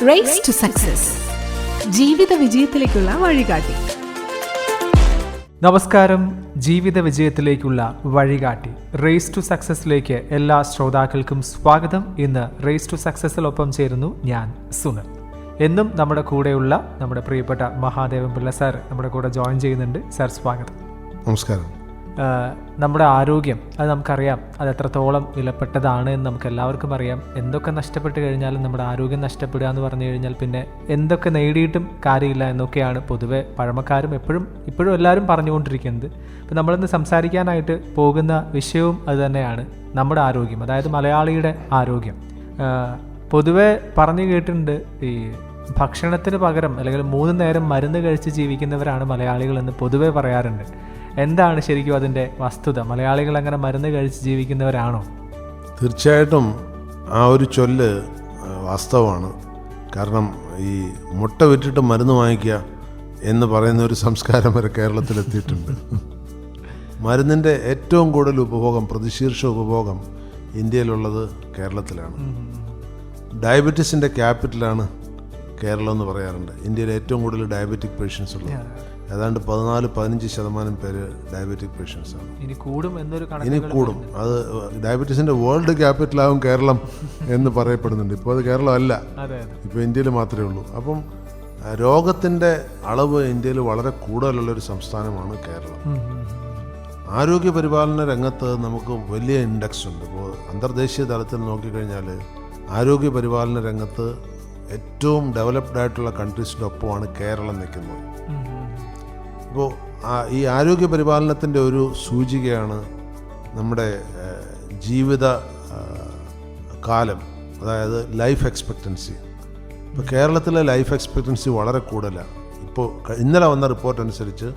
Raise to success, ജീവിത വിജയത്തിലേക്കുള്ള വഴികാട്ടി. നമസ്കാരം. ജീവിത വിജയത്തിലേക്കുള്ള വഴികാട്ടി റേസ് ടു സക്സസിലേക്ക് എല്ലാ ശ്രോതാക്കൾക്കും സ്വാഗതം. ഇന്ന് റേസ് ടു സക്സസിലൊപ്പം ചേരുന്നു ഞാൻ സുനിൽ. എന്നും നമ്മുടെ കൂടെയുള്ള നമ്മുടെ പ്രിയപ്പെട്ട മഹാദേവൻ പിള്ള സാർ നമ്മുടെ കൂടെ ജോയിൻ ചെയ്യുന്നുണ്ട്. സാർ സ്വാഗതം. നമസ്കാരം. നമ്മുടെ ആരോഗ്യം, അത് നമുക്കറിയാം, അത് എത്രത്തോളം വിലപ്പെട്ടതാണ് എന്ന് നമുക്ക് എല്ലാവർക്കും അറിയാം. എന്തൊക്കെ നഷ്ടപ്പെട്ട് കഴിഞ്ഞാലും നമ്മുടെ ആരോഗ്യം നഷ്ടപ്പെടുക എന്ന് പറഞ്ഞു കഴിഞ്ഞാൽ പിന്നെ എന്തൊക്കെ നേടിയിട്ടും കാര്യമില്ല എന്നൊക്കെയാണ് പൊതുവെ പഴമക്കാരും ഇപ്പോഴും എല്ലാവരും പറഞ്ഞുകൊണ്ടിരിക്കുന്നത്. ഇപ്പം നമ്മളിന്ന് സംസാരിക്കാനായിട്ട് പോകുന്ന വിഷയവും അത് തന്നെയാണ്, നമ്മുടെ ആരോഗ്യം, അതായത് മലയാളിയുടെ ആരോഗ്യം. പൊതുവെ പറഞ്ഞു കേട്ടിട്ടുണ്ട്, ഈ ഭക്ഷണത്തിന് പകരം അല്ലെങ്കിൽ 3 നേരം മരുന്ന് കഴിച്ച് ജീവിക്കുന്നവരാണ് മലയാളികൾ എന്ന് പൊതുവെ പറയാറുണ്ട്. എന്താണ് ശരിക്കും അതിൻ്റെ വസ്തുത? മലയാളികൾ അങ്ങനെ മരുന്ന് കഴിച്ച് ജീവിക്കുന്നവരാണോ? തീർച്ചയായിട്ടും ആ ഒരു ചൊല്ല് വാസ്തവമാണ്. കാരണം ഈ മുട്ട വിറ്റിട്ട് മരുന്ന് വാങ്ങിക്കുക എന്ന് പറയുന്ന ഒരു സംസ്കാരം വരെ കേരളത്തിലെത്തിയിട്ടുണ്ട്. മരുന്നിൻ്റെ ഏറ്റവും കൂടുതൽ ഉപഭോഗം, പ്രതിശീർഷ ഉപഭോഗം ഇന്ത്യയിലുള്ളത് കേരളത്തിലാണ്. ഡയബറ്റീസിൻ്റെ ക്യാപിറ്റലാണ് കേരളം എന്ന് പറയാറുണ്ട്. ഇന്ത്യയിൽ ഏറ്റവും കൂടുതൽ ഡയബറ്റിക് പേഷ്യൻസ് ഉള്ളത് ഏതാണ്ട് 14-15% പേര് ഡയബറ്റിക് പേഷ്യൻസ് ആണ്. ഇനി കൂടും. അത് ഡയബറ്റീസിൻ്റെ വേൾഡ് ക്യാപിറ്റലാവും കേരളം എന്ന് പറയപ്പെടുന്നുണ്ട്. ഇപ്പോൾ അത് കേരളം അല്ല, ഇപ്പോൾ ഇന്ത്യയിൽ മാത്രമേ ഉള്ളൂ. അപ്പം രോഗത്തിൻ്റെ അളവ് ഇന്ത്യയിൽ വളരെ കൂടുതലുള്ളൊരു സംസ്ഥാനമാണ് കേരളം. ആരോഗ്യ പരിപാലന രംഗത്ത് നമുക്ക് വലിയ ഇൻഡെക്സ് ഉണ്ട്. ഇപ്പോൾ അന്തർദേശീയ തലത്തിൽ നോക്കിക്കഴിഞ്ഞാൽ ആരോഗ്യ പരിപാലന രംഗത്ത് ഏറ്റവും ഡെവലപ്ഡ് ആയിട്ടുള്ള കൺട്രീസിൻ്റെ ഒപ്പമാണ് കേരളം നിൽക്കുന്നത്. ഇപ്പോൾ ഈ ആരോഗ്യ പരിപാലനത്തിൻ്റെ ഒരു സൂചികയാണ് നമ്മുടെ ജീവിത കാലം, അതായത് ലൈഫ് എക്സ്പെക്റ്റൻസി. ഇപ്പോൾ കേരളത്തിലെ ലൈഫ് എക്സ്പെക്റ്റൻസി വളരെ കൂടുതലാണ്. ഇപ്പോൾ ഇന്നലെ വന്ന റിപ്പോർട്ട് അനുസരിച്ച്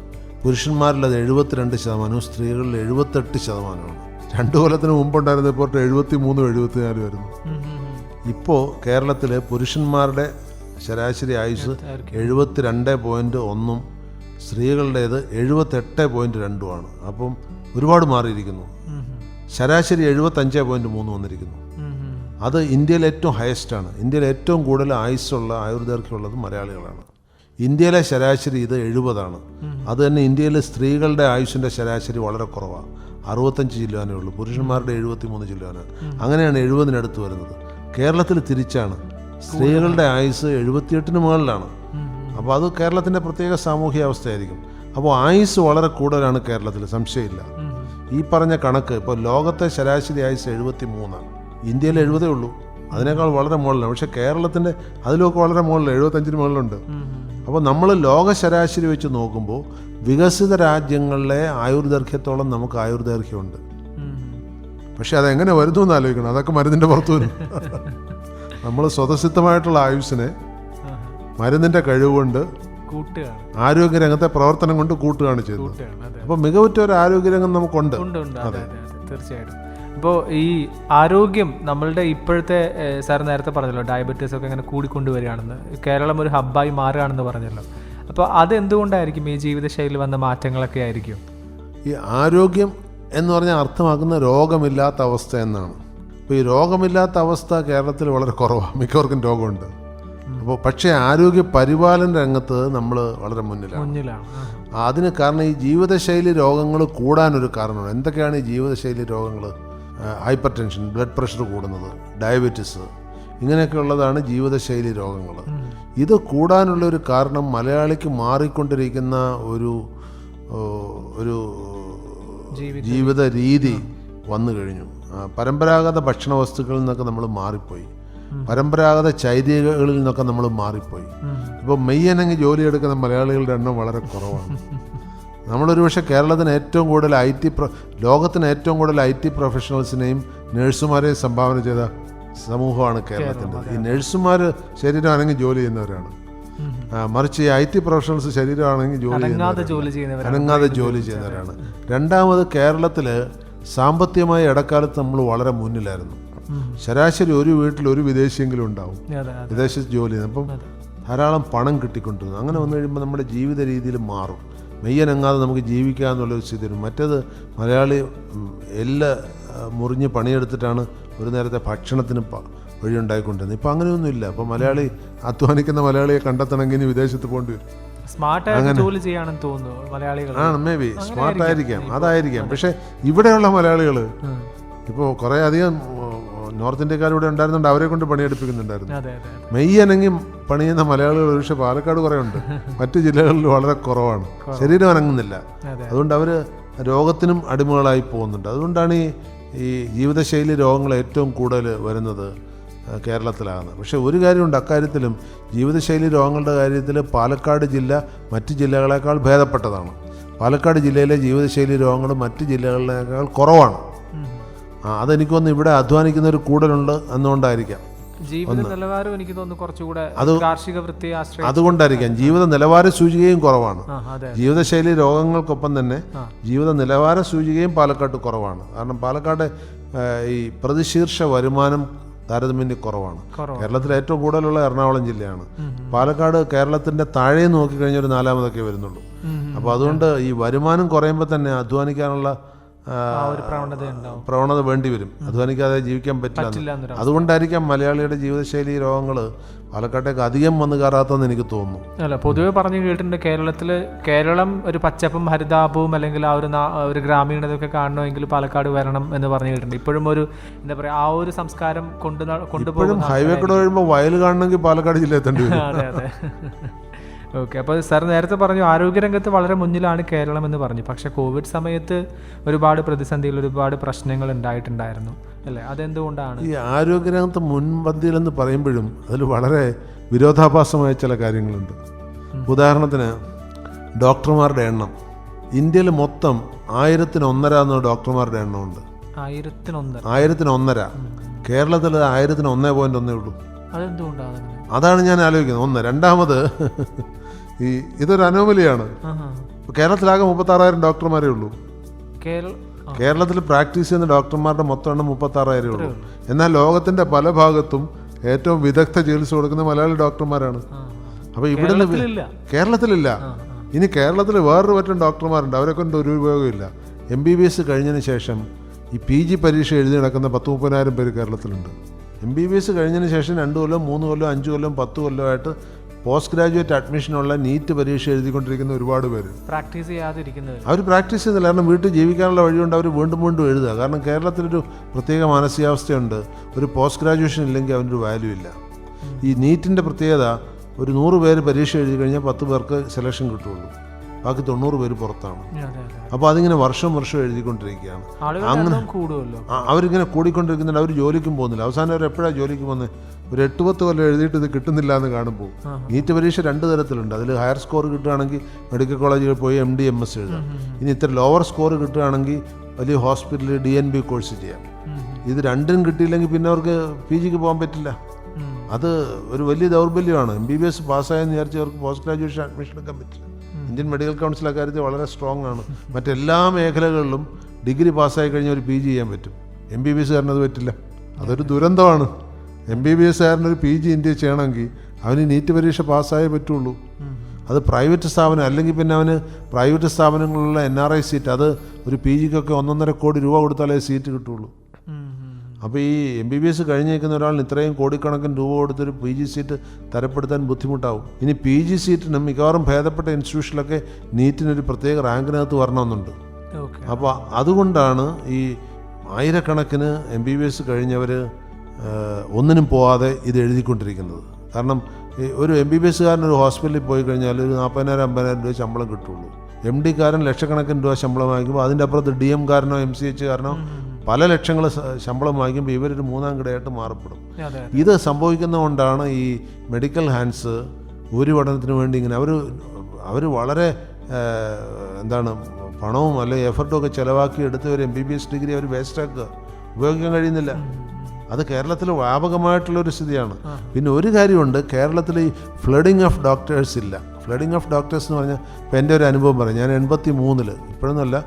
പുരുഷന്മാരിൽ അത് 72%, സ്ത്രീകളിൽ 78%. 2 കൊല്ലത്തിന് മുമ്പുണ്ടായിരുന്ന റിപ്പോർട്ട് 73-74 വരുന്നു. ഇപ്പോൾ കേരളത്തിൽ പുരുഷന്മാരുടെ ശരാശരി ആയുസ് 72.1, സ്ത്രീകളുടേത് 78.2. അപ്പം ഒരുപാട് മാറിയിരിക്കുന്നു. ശരാശരി 75.3 വന്നിരിക്കുന്നു. അത് ഇന്ത്യയിലെ ഏറ്റവും ഹയസ്റ്റാണ്. ഇന്ത്യയിൽ ഏറ്റവും കൂടുതൽ ആയുർദൈർഘ്യമുള്ളത് മലയാളികളാണ്. ഇന്ത്യയിലെ ശരാശരി ഇത് 70. അത് തന്നെ ഇന്ത്യയിലെ സ്ത്രീകളുടെ ആയുഷിൻ്റെ ശരാശരി വളരെ കുറവാണ്, 65 കിലോനേ ഉള്ളൂ. പുരുഷന്മാരുടെ 73 കിലോനാണ്. അങ്ങനെയാണ് 70-അടുത്ത് വരുന്നത്. കേരളത്തിൽ തിരിച്ചാണ്, സ്ത്രീകളുടെ ആയുസ് 78 മുകളിലാണ്. അപ്പോൾ അത് കേരളത്തിൻ്റെ പ്രത്യേക സാമൂഹിക അവസ്ഥയായിരിക്കും. അപ്പോൾ ആയുസ് വളരെ കൂടുതലാണ് കേരളത്തിൽ, സംശയമില്ല. ഈ പറഞ്ഞ കണക്ക് ഇപ്പോൾ ലോകത്തെ ശരാശരി ആയുസ് 73, ഇന്ത്യയിൽ 70 ഉള്ളൂ. അതിനേക്കാൾ വളരെ മുകളിലാണ്. പക്ഷേ കേരളത്തിൻ്റെ അതിലൊക്കെ വളരെ മുകളിൽ 75 മുകളിലുണ്ട്. അപ്പോൾ നമ്മൾ ലോക ശരാശരി വെച്ച് നോക്കുമ്പോൾ വികസിത രാജ്യങ്ങളിലെ ആയുർദൈർഘ്യത്തോളം നമുക്ക് ആയുർദൈർഘ്യമുണ്ട്. പക്ഷെ അതെങ്ങനെ വരുന്നു എന്ന് ആലോചിക്കണം. അതൊക്കെ മരുന്നിൻ്റെ പുറത്തു വരും. നമ്മൾ സ്വതസിദ്ധമായിട്ടുള്ള ആയുസ്സിനെ മരുന്നിൻ്റെ കഴിവുകൊണ്ട് ആരോഗ്യരംഗത്തെ പ്രവർത്തനം കൊണ്ട് കൂട്ടുകയാണ് ചെയ്യുന്നത്. അപ്പോൾ മികവുറ്റ ഒരു ആരോഗ്യരംഗം നമുക്കുണ്ട്. തീർച്ചയായിട്ടും. ഇപ്പോൾ ഈ ആരോഗ്യം നമ്മളുടെ ഇപ്പോഴത്തെ, സാർ നേരത്തെ പറഞ്ഞല്ലോ, ഡയബറ്റീസ് ഒക്കെ ഇങ്ങനെ കൂടിക്കൊണ്ടുവരികയാണെന്ന്, കേരളം ഒരു ഹബ്ബായി മാറുകയാണെന്ന് പറഞ്ഞല്ലോ. അപ്പോൾ അതെന്തുകൊണ്ടായിരിക്കും? ഈ ജീവിതശൈലി വന്ന മാറ്റങ്ങളൊക്കെ ആയിരിക്കും. ഈ ആരോഗ്യം എന്ന് പറഞ്ഞാൽ അർത്ഥമാക്കുന്ന രോഗമില്ലാത്ത അവസ്ഥ എന്നാണ്. അപ്പോൾ ഈ രോഗമില്ലാത്ത അവസ്ഥ കേരളത്തിൽ വളരെ കുറവാണ്. മിക്കവർക്കും രോഗമുണ്ട്. അപ്പോൾ പക്ഷേ ആരോഗ്യ പരിപാലന രംഗത്ത് നമ്മൾ വളരെ മുന്നിലാണ്. അതിന് കാരണം ഈ ജീവിതശൈലി രോഗങ്ങൾ കൂടാനൊരു കാരണമാണ്. എന്തൊക്കെയാണ് ഈ ജീവിതശൈലി രോഗങ്ങൾ? ഹൈപ്പർ ടെൻഷൻ, ബ്ലഡ് പ്രഷർ കൂടുന്നത്, ഡയബറ്റീസ്, ഇങ്ങനെയൊക്കെ ഉള്ളതാണ് ജീവിതശൈലി രോഗങ്ങൾ. ഇത് കൂടാനുള്ളൊരു കാരണം മലയാളിക്ക് മാറിക്കൊണ്ടിരിക്കുന്ന ഒരു ജീവിത രീതി വന്നു കഴിഞ്ഞു. പരമ്പരാഗത ഭക്ഷണ വസ്തുക്കളിൽ നിന്നൊക്കെ നമ്മൾ മാറിപ്പോയി. പരമ്പരാഗത ചൈതന്യങ്ങളിൽ നിന്നൊക്കെ നമ്മൾ മാറിപ്പോയി. ഇപ്പോൾ മെയ്യനങ്ങ് ജോലിയെടുക്കുന്ന മലയാളികളുടെ എണ്ണം വളരെ കുറവാണ്. നമ്മളൊരു പക്ഷേ കേരളത്തിന് ഏറ്റവും കൂടുതൽ ലോകത്തിന് ഏറ്റവും കൂടുതൽ IT പ്രൊഫഷണൽസിനെയും നഴ്സുമാരെയും സംഭാവന ചെയ്ത സമൂഹമാണ് കേരളത്തിൻ്റെ. ഈ നഴ്സുമാർ ശരീരം അനങ്ങി ജോലി ചെയ്യുന്നവരാണ്. മറിച്ച് ഈ IT പ്രൊഫഷണൽസ് ശരീരമാണെങ്കിൽ അനങ്ങാതെ ജോലി ചെയ്യുന്നവരാണ്. രണ്ടാമത്, കേരളത്തിൽ സാമ്പത്തികമായ ഇടക്കാലത്ത് നമ്മൾ വളരെ മുന്നിലായിരുന്നു. ശരാശരി ഒരു വീട്ടിൽ ഒരു വിദേശിയെങ്കിലും ഉണ്ടാവും, വിദേശത്ത് ജോലി ചെയ്യുന്നത്. അപ്പം ധാരാളം പണം കിട്ടിക്കൊണ്ടിരുന്നു. അങ്ങനെ വന്നു കഴിയുമ്പോൾ നമ്മുടെ ജീവിത രീതിയിൽ മാറും. മെയ്യനങ്ങാതെ നമുക്ക് ജീവിക്കുക എന്നുള്ളൊരു സ്ഥിതി വരും. മറ്റേത് മലയാളി എല്ലാം മുറിഞ്ഞ് പണിയെടുത്തിട്ടാണ് ഒരു നേരത്തെ ഭക്ഷണത്തിന് വഴിയുണ്ടായിക്കൊണ്ടിരുന്നത്. ഇപ്പോൾ അങ്ങനെയൊന്നുമില്ല. അപ്പോൾ മലയാളി അധ്വാനിക്കുന്ന മലയാളിയെ കണ്ടെത്തണമെങ്കിൽ ഇനി വിദേശത്ത് പോകേണ്ടി വരും. സ്മാർട്ടായിട്ട് ജോലി ചെയ്യാണെന്ന് തോന്നുന്നു മലയാളികൾ. ആണ്, മേ ബി സ്മാർട്ടായിരിക്കാം, അതായിരിക്കാം. പക്ഷേ ഇവിടെയുള്ള മലയാളികൾ ഇപ്പോൾ കുറേ അധികം നോർത്ത് ഇന്ത്യക്കാരിവിടെ ഉണ്ടായിരുന്നുണ്ട്, അവരെ കൊണ്ട് പണിയെടുപ്പിക്കുന്നുണ്ടായിരുന്നു. മെയ്യനങ്ങി പണിയുന്ന മലയാളികൾ പക്ഷേ പാലക്കാട് കുറേ ഉണ്ട്, മറ്റു ജില്ലകളിൽ വളരെ കുറവാണ്. ശരീരം അനങ്ങുന്നില്ല, അതുകൊണ്ട് അവർ രോഗത്തിനും അടിമകളായി പോകുന്നുണ്ട്. അതുകൊണ്ടാണ് ഈ ജീവിതശൈലി രോഗങ്ങൾ ഏറ്റവും കൂടുതൽ വരുന്നത് കേരളത്തിലാകുന്നത്. പക്ഷേ ഒരു കാര്യമുണ്ട്, അക്കാര്യത്തിലും ജീവിതശൈലി രോഗങ്ങളുടെ കാര്യത്തിൽ പാലക്കാട് ജില്ല മറ്റ് ജില്ലകളെക്കാൾ ഭേദപ്പെട്ടതാണ്. പാലക്കാട് ജില്ലയിലെ ജീവിതശൈലി രോഗങ്ങൾ മറ്റ് ജില്ലകളിലേക്കാൾ കുറവാണ്. അതെനിക്കൊന്ന് ഇവിടെ അധ്വാനിക്കുന്നവർ കൂടുതലുണ്ട് എന്നുകൊണ്ടായിരിക്കാം. ജീവിത നിലവാരം എനിക്ക് തോന്നുന്നു കുറച്ചുകൂടെ കാർഷിക വൃത്തി അതുകൊണ്ടായിരിക്കാം. ജീവിത നിലവാര സൂചികയും കുറവാണ്. ജീവിതശൈലി രോഗങ്ങൾക്കൊപ്പം തന്നെ ജീവിത നിലവാര സൂചികയും പാലക്കാട്ട് കുറവാണ്. കാരണം പാലക്കാട് ഈ പ്രതിശീർഷ വരുമാനം താരതമ്യം കുറവാണ്. കേരളത്തിൽ ഏറ്റവും കൂടുതലുള്ള എറണാകുളം ജില്ലയാണ്. പാലക്കാട് കേരളത്തിന്റെ താഴെ നോക്കിക്കഴിഞ്ഞാൽ ഒരു 4ാമതൊക്കെ വരുന്നുള്ളൂ. അപ്പോൾ അതുകൊണ്ട് ഈ വരുമാനം കുറയുമ്പോൾ തന്നെ അധ്വാനിക്കാനുള്ള പ്രവണത വേണ്ടി വരും. അധ്വാനിക്കാതെ ജീവിക്കാൻ പറ്റില്ല. അതുകൊണ്ടായിരിക്കാം മലയാളിയുടെ ജീവിതശൈലി രോഗങ്ങൾ പാലക്കാട്ടേക്ക് അധികം വന്നു കയറാത്തെന്ന് എനിക്ക് തോന്നുന്നു. അല്ല, പൊതുവെ പറഞ്ഞു കേട്ടിട്ടുണ്ട് കേരളം ഒരു പച്ചപ്പും ഹരിതാപവും അല്ലെങ്കിൽ ആ ഒരു ഗ്രാമീണതൊക്കെ കാണണമെങ്കിൽ പാലക്കാട് വരണം എന്ന് പറഞ്ഞു കേട്ടിട്ടുണ്ട്. ഇപ്പോഴും ഒരു എന്താ പറയുക, ആ ഒരു സംസ്കാരം കൊണ്ടുപോകും. ഹൈവേ കൂടെ വരുമ്പോൾ വയൽ കാണണമെങ്കിൽ പാലക്കാട് ജില്ല എത്തേണ്ടി വരും. അതെ അതെ. ഓക്കെ, അപ്പോൾ സാർ നേരത്തെ പറഞ്ഞു ആരോഗ്യരംഗത്ത് വളരെ മുന്നിലാണ് കേരളം എന്ന് പറഞ്ഞു. പക്ഷേ കോവിഡ് സമയത്ത് ഒരുപാട് പ്രതിസന്ധികൾ, ഒരുപാട് പ്രശ്നങ്ങൾ ഉണ്ടായിട്ടുണ്ടായിരുന്നു അല്ലേ? അതെന്തുകൊണ്ടാണ്? ഈ ആരോഗ്യരംഗത്ത് മുൻപന്തിയിലെന്ന് പറയുമ്പോഴും അതിൽ വളരെ വിരോധാഭാസമായ ചില കാര്യങ്ങളുണ്ട്. ഉദാഹരണത്തിന് ഡോക്ടർമാരുടെ എണ്ണം ഇന്ത്യയിൽ മൊത്തം 1001 ഡോക്ടർമാരുടെ എണ്ണമുണ്ട്. 1001. കേരളത്തിൽ 1001.1 ഉള്ളൂ. അതെന്തുകൊണ്ടാണ്? അതാണ് ഞാൻ ആലോചിക്കുന്നത്. ഒന്ന്. രണ്ടാമത് ഇതൊരു അനോമലിയാണ്. കേരളത്തിലാകെ 36,000 ഡോക്ടർമാരേ ഉള്ളൂ. കേരളത്തിൽ പ്രാക്ടീസ് ചെയ്യുന്ന ഡോക്ടർമാരുടെ മൊത്തം എണ്ണം 36,000 ഉള്ളൂ. എന്നാൽ ലോകത്തിന്റെ പല ഭാഗത്തും ഏറ്റവും വിദഗ്ധ ചികിത്സ കൊടുക്കുന്ന മലയാളി ഡോക്ടർമാരാണ്. അപ്പോൾ ഇവിടെ കേരളത്തിലില്ല. ഇനി കേരളത്തിൽ വേറൊരു പറ്റം ഡോക്ടർമാരുണ്ട്, അവരെ കൊണ്ട് ഒരു ഉപയോഗമില്ല. MBBS കഴിഞ്ഞതിന് ശേഷം ഈ PG പരീക്ഷ എഴുതി നടക്കുന്ന 10-30,000 പേര് കേരളത്തിലുണ്ട്. MBBS കഴിഞ്ഞതിന് ശേഷം 2 കൊല്ലം 3 കൊല്ലം 5 കൊല്ലം 10 കൊല്ലമായിട്ട് പോസ്റ്റ് ഗ്രാജുവേറ്റ് അഡ്മിഷനുള്ള നീറ്റ് പരീക്ഷ എഴുതിക്കൊണ്ടിരിക്കുന്ന ഒരുപാട് പേര്. പ്രാക്ടീസ് ചെയ്യാതിരിക്കുന്നവർ അവർ പ്രാക്ടീസ് ചെയ്യുന്നില്ല. കാരണം വീട്ടിൽ ജീവിക്കാനുള്ള വഴിയുണ്ട്, അവർ വീണ്ടും വീണ്ടും എഴുതുക. കാരണം കേരളത്തിലൊരു പ്രത്യേക മാനസികാവസ്ഥയുണ്ട്, ഒരു പോസ്റ്റ് ഗ്രാജുവേഷൻ ഇല്ലെങ്കിൽ അവനൊരു വാല്യൂ ഇല്ല. ഈ നീറ്റിൻ്റെ പ്രത്യേകത, ഒരു 100 പേര് പരീക്ഷ എഴുതി കഴിഞ്ഞാൽ 10 പേർക്ക് സെലക്ഷൻ കിട്ടുള്ളൂ, ബാക്കി 90 പേര് പുറത്താണ്. അപ്പോൾ അതിങ്ങനെ വർഷം എഴുതിക്കൊണ്ടിരിക്കുകയാണ്. അങ്ങനെ അവരിങ്ങനെ കൂടിക്കൊണ്ടിരിക്കുന്നുണ്ട്. അവർ ജോലിക്കും പോകുന്നില്ല. അവസാനം അവർ എപ്പോഴാണ് ജോലിക്ക് പോകുന്നത്? ഒരു 8-10 കൊല്ലം എഴുതിയിട്ട് ഇത് കിട്ടുന്നില്ല എന്ന് കാണുമ്പോൾ. നീറ്റ് പരീക്ഷ 2 തരത്തിലുണ്ട്. അതിൽ ഹയർ സ്കോർ കിട്ടുകയാണെങ്കിൽ മെഡിക്കൽ കോളേജിൽ പോയി MD MS എഴുതാം. ഇനി ഇത്ര ലോവർ സ്കോർ കിട്ടുകയാണെങ്കിൽ വലിയ ഹോസ്പിറ്റലിൽ DNB കോഴ്സ് ചെയ്യാം. ഇത് രണ്ടും കിട്ടിയില്ലെങ്കിൽ പിന്നെ അവർക്ക് PGക്ക് പോകാൻ പറ്റില്ല. അത് ഒരു വലിയ ദൗർബല്യമാണ്. MBBS പാസ്സായെന്ന് വിചാരിച്ച് അവർക്ക് പോസ്റ്റ് ഗ്രാജുവേഷൻ അഡ്മിഷൻ എടുക്കാൻ പറ്റില്ല. ഇന്ത്യൻ മെഡിക്കൽ കൗൺസിൽ അക്കാര്യത്തിൽ വളരെ സ്ട്രോങ് ആണ്. മറ്റെല്ലാ മേഖലകളിലും ഡിഗ്രി പാസ്സായി കഴിഞ്ഞാൽ ഒരു PG ചെയ്യാൻ പറ്റും. MBBS കാരനത് പറ്റില്ല. അതൊരു ദുരന്തമാണ്. MBBS കാരനൊരു PG ഇന്ത്യയിൽ ചെയ്യണമെങ്കിൽ അവന് നീറ്റ് പരീക്ഷ പാസ്സായേ പറ്റുള്ളൂ. അത് പ്രൈവറ്റ് സ്ഥാപനം, അല്ലെങ്കിൽ പിന്നെ അവന് പ്രൈവറ്റ് സ്ഥാപനങ്ങളിലുള്ള NRI സീറ്റ്, അത് ഒരു PGക്കൊക്കെ 1.5 കോടി രൂപ കൊടുത്താലേ സീറ്റ് കിട്ടുള്ളൂ. അപ്പോൾ ഈ MBBS കഴിഞ്ഞേക്കുന്ന ഒരാളിന് ഇത്രയും കോടിക്കണക്കിന് രൂപ കൊടുത്തൊരു PG സീറ്റ് തരപ്പെടുത്താൻ ബുദ്ധിമുട്ടാവും. ഇനി PG സീറ്റിനും മിക്കവാറും ഭേദപ്പെട്ട ഇൻസ്റ്റിറ്റ്യൂഷനിലൊക്കെ നീറ്റിനൊരു പ്രത്യേക റാങ്കിനകത്ത് വരണമെന്നുണ്ട്. അപ്പോൾ അതുകൊണ്ടാണ് ഈ ആയിരക്കണക്കിന് MBBS കഴിഞ്ഞവർ ഒന്നിനും പോവാതെ ഇത് എഴുതിക്കൊണ്ടിരിക്കുന്നത്. കാരണം ഒരു MBBS കാരൻ ഒരു ഹോസ്പിറ്റലിൽ പോയി കഴിഞ്ഞാൽ ഒരു 40,000-50,000 രൂപ ശമ്പളം കിട്ടുള്ളൂ. MD കാരൻ ലക്ഷക്കണക്കിന് രൂപ ശമ്പളം വാങ്ങിക്കുമ്പോൾ അതിൻ്റെ അപ്പുറത്ത് DM കാരനോ MCH കാരനോ പല ലക്ഷങ്ങൾ ശമ്പളം വാങ്ങിക്കുമ്പോൾ ഇവരൊരു 3ാം കിടയായിട്ട് മാറപ്പെടും. ഇത് സംഭവിക്കുന്നതുകൊണ്ടാണ് ഈ മെഡിക്കൽ ഹാൻഡ്സ് ഉപരിപഠനത്തിന് വേണ്ടി ഇങ്ങനെ അവർ വളരെ പണവും അല്ലെങ്കിൽ എഫർട്ടും ഒക്കെ ചിലവാക്കി എടുത്ത് ഒരു MBBS ഡിഗ്രി അവർ വേസ്റ്റാക്കുക, ഉപയോഗിക്കാൻ കഴിയുന്നില്ല. അത് കേരളത്തിൽ വ്യാപകമായിട്ടുള്ളൊരു സ്ഥിതിയാണ്. പിന്നെ ഒരു കാര്യമുണ്ട്, കേരളത്തിൽ ഈ ഫ്ലഡിങ് ഓഫ് ഡോക്ടേഴ്സ് ഇല്ല. ഫ്ലഡിങ് ഓഫ് ഡോക്ടേഴ്സ് എന്ന് പറഞ്ഞാൽ ഇപ്പോൾ എൻ്റെ ഒരു അനുഭവം പറയാം. ഞാൻ 83-ൽ, ഇപ്പോഴൊന്നുമല്ല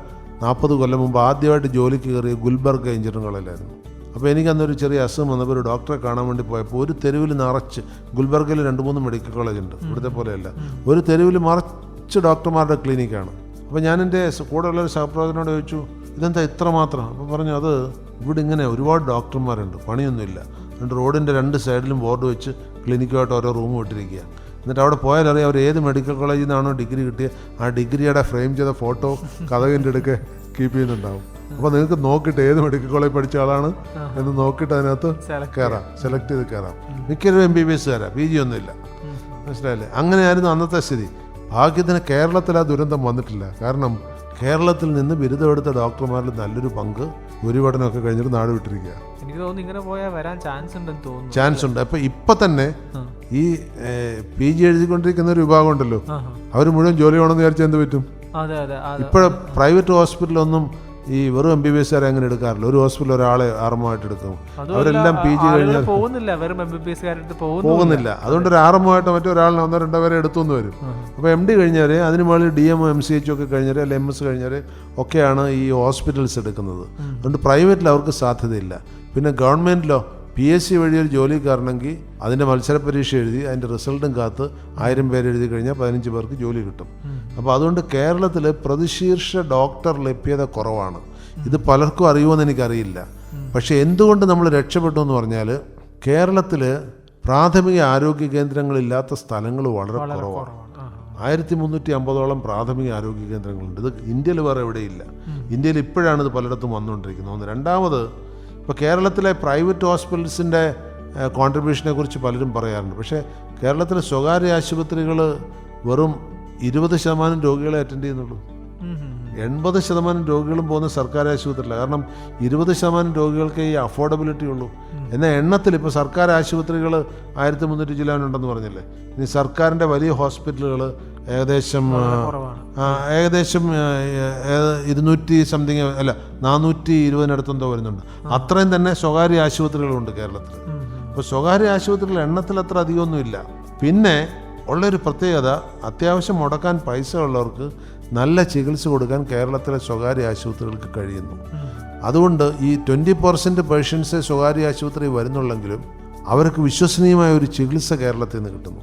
40 കൊല്ലം മുമ്പ് ആദ്യമായിട്ട് ജോലിക്ക് കയറിയ ഗുൽബർഗ എഞ്ചിനീയറിംഗ് കോളേജിലായിരുന്നു. അപ്പോൾ എനിക്കന്നൊരു ചെറിയ അസുഖം വന്നപ്പോൾ ഒരു ഡോക്ടറെ കാണാൻ വേണ്ടി പോയപ്പോൾ ഒരു തെരുവിൽ നിറച്ച്, ഗുൽബർഗയിൽ 2-3 മെഡിക്കൽ കോളേജുണ്ട്, ഇവിടുത്തെ പോലെയല്ല, ഒരു തെരുവിൽ മറിച്ച് ഡോക്ടർമാരുടെ ക്ലിനിക്കാണ്. അപ്പോൾ ഞാൻ എൻ്റെ കൂടെയുള്ള ഒരു സഹപ്രവർത്തകനോട് ചോദിച്ചു, ഇതെന്താ ഇത്ര മാത്രം? അപ്പോൾ പറഞ്ഞു, അത് ഇവിടെ ഇങ്ങനെ ഒരുപാട് ഡോക്ടർമാരുണ്ട്, പണിയൊന്നുമില്ല, എന്നിട്ട് റോഡിൻ്റെ 2 സൈഡിലും ബോർഡ് വെച്ച് ക്ലിനിക്കുമായിട്ട് ഓരോ റൂം ഇട്ടിരിക്കുക. എന്നിട്ട് അവിടെ പോയാലറിയാം അവർ ഏത് മെഡിക്കൽ കോളേജിൽ നിന്നാണോ ഡിഗ്രി കിട്ടിയത് ആ ഡിഗ്രിയുടെ ഫ്രെയിം ചെയ്ത ഫോട്ടോ കഥകിൻ്റെ അടുക്കെ കീപ്പ് ചെയ്യുന്നുണ്ടാവും. അപ്പോൾ നിങ്ങൾക്ക് നോക്കിയിട്ട് ഏത് മെഡിക്കൽ കോളേജ് പഠിച്ച ആളാണ് എന്ന് നോക്കിയിട്ട് അതിനകത്ത് കയറാം, സെലക്ട് ചെയ്ത് കയറാം. മിക്കവരും MBBS PG ഒന്നുമില്ല, മനസ്സിലായില്ലേ? അങ്ങനെയായിരുന്നു അന്നത്തെ സ്ഥിതി. ഭാഗ്യത്തിന് കേരളത്തിൽ ആ ദുരന്തം വന്നിട്ടില്ല. കാരണം കേരളത്തിൽ നിന്ന് ബിരുദമെടുത്ത ഡോക്ടർമാരിൽ നല്ലൊരു പങ്ക് ഉപരിപഠനമൊക്കെ കഴിഞ്ഞിട്ട് നാട് വിട്ടിരിക്കുക. എനിക്ക് തോന്നുന്നു ഇങ്ങനെ പോയാൽ വരാൻ ചാൻസ് ഉണ്ടെന്ന് തോന്നുന്നു. ചാൻസ് ഉണ്ട്. അപ്പോൾ ഇപ്പം തന്നെ ഈ PG എഴുതിക്കൊണ്ടിരിക്കുന്ന ഒരു വിഭാഗം ഉണ്ടല്ലോ, അവർ മുഴുവൻ ജോലി വേണമെന്ന് വിചാരിച്ചാൽ എന്ത് പറ്റും? ഇപ്പോഴും പ്രൈവറ്റ് ഹോസ്പിറ്റലൊന്നും ഈ വെറും MBBS അങ്ങനെ എടുക്കാറില്ല. ഒരു ഹോസ്പിറ്റലിൽ ഒരാളെ ആറുമായിട്ട് എടുക്കും. അവരെല്ലാം PG കഴിഞ്ഞാൽ പോകുന്നില്ല. അതുകൊണ്ട് ഒരു ആറുമായിട്ട് മറ്റൊരാളിനെ 1-2 പേരെ എടുത്തുനിന്ന് വരും. അപ്പോൾ MD കഴിഞ്ഞവരെ, അതിന് മുകളിൽ DM MCH ഒക്കെ കഴിഞ്ഞവരെ, അല്ലെങ്കിൽ MS കഴിഞ്ഞവരെ ഒക്കെയാണ് ഈ ഹോസ്പിറ്റൽസ് എടുക്കുന്നത്. അതുകൊണ്ട് പ്രൈവറ്റിൽ അവർക്ക് സാധ്യതയില്ല. പിന്നെ ഗവൺമെൻറ്റിലോ PSC വഴി ഒരു ജോലിക്കാരനെങ്കിൽ അതിൻ്റെ മത്സര പരീക്ഷ എഴുതി അതിൻ്റെ റിസൾട്ടും കാത്ത് 1000 പേര് എഴുതി കഴിഞ്ഞാൽ 15 പേർക്ക് ജോലി കിട്ടും. അപ്പോൾ അതുകൊണ്ട് കേരളത്തിൽ പ്രതിശീർഷ ഡോക്ടർ ലഭ്യത കുറവാണ്. ഇത് പലർക്കും അറിയുമെന്ന് എനിക്കറിയില്ല. പക്ഷേ എന്തുകൊണ്ട് നമ്മൾ രക്ഷപ്പെട്ടു എന്ന് പറഞ്ഞാൽ കേരളത്തിൽ പ്രാഥമിക ആരോഗ്യ കേന്ദ്രങ്ങളില്ലാത്ത സ്ഥലങ്ങൾ വളരെ കുറവാണ്. 1350ഓളം പ്രാഥമിക ആരോഗ്യ കേന്ദ്രങ്ങളുണ്ട്. ഇത് ഇന്ത്യയിൽ വേറെ എവിടെയില്ല. ഇന്ത്യയിൽ ഇപ്പോഴാണ് ഇത് പലയിടത്തും വന്നുകൊണ്ടിരിക്കുന്നത്. രണ്ടാമത്, ഇപ്പോൾ കേരളത്തിലെ പ്രൈവറ്റ് ഹോസ്പിറ്റൽസിൻ്റെ കോൺട്രിബ്യൂഷനെ കുറിച്ച് പലരും പറയാറുണ്ട്. പക്ഷേ കേരളത്തിലെ സ്വകാര്യ ആശുപത്രികൾ വെറും 20% രോഗികളെ അറ്റൻഡ് ചെയ്യുന്നുള്ളൂ. 80% രോഗികളും പോകുന്ന സർക്കാർ ആശുപത്രിയിലാണ്. കാരണം 20% രോഗികൾക്ക് ഈ അഫോർഡബിലിറ്റി ഉള്ളൂ. എന്നാൽ എണ്ണത്തിൽ ഇപ്പോൾ സർക്കാർ ആശുപത്രികൾ 1300 ചില്ലാനുണ്ടെന്ന് പറഞ്ഞില്ലേ. ഇനി സർക്കാരിൻ്റെ വലിയ ഹോസ്പിറ്റലുകൾ ഏകദേശം 200 സംതിങ് അല്ല 420 വരുന്നുണ്ട്. അത്രയും തന്നെ സ്വകാര്യ ആശുപത്രികളുണ്ട് കേരളത്തിൽ. അപ്പോൾ സ്വകാര്യ ആശുപത്രികളുടെ എണ്ണത്തിൽ അത്ര അധികമൊന്നുമില്ല. പിന്നെ ഉള്ളൊരു പ്രത്യേകത, അത്യാവശ്യം മുടക്കാൻ പൈസ ഉള്ളവർക്ക് നല്ല ചികിത്സ കൊടുക്കാൻ കേരളത്തിലെ സ്വകാര്യ ആശുപത്രികൾക്ക് കഴിയുന്നു. അതുകൊണ്ട് ഈ 20% പേഷ്യൻസ് സ്വകാര്യ ആശുപത്രി വരുന്നുള്ളെങ്കിലും അവർക്ക് വിശ്വസനീയമായ ഒരു ചികിത്സ കേരളത്തിൽ നിന്ന് കിട്ടുന്നു.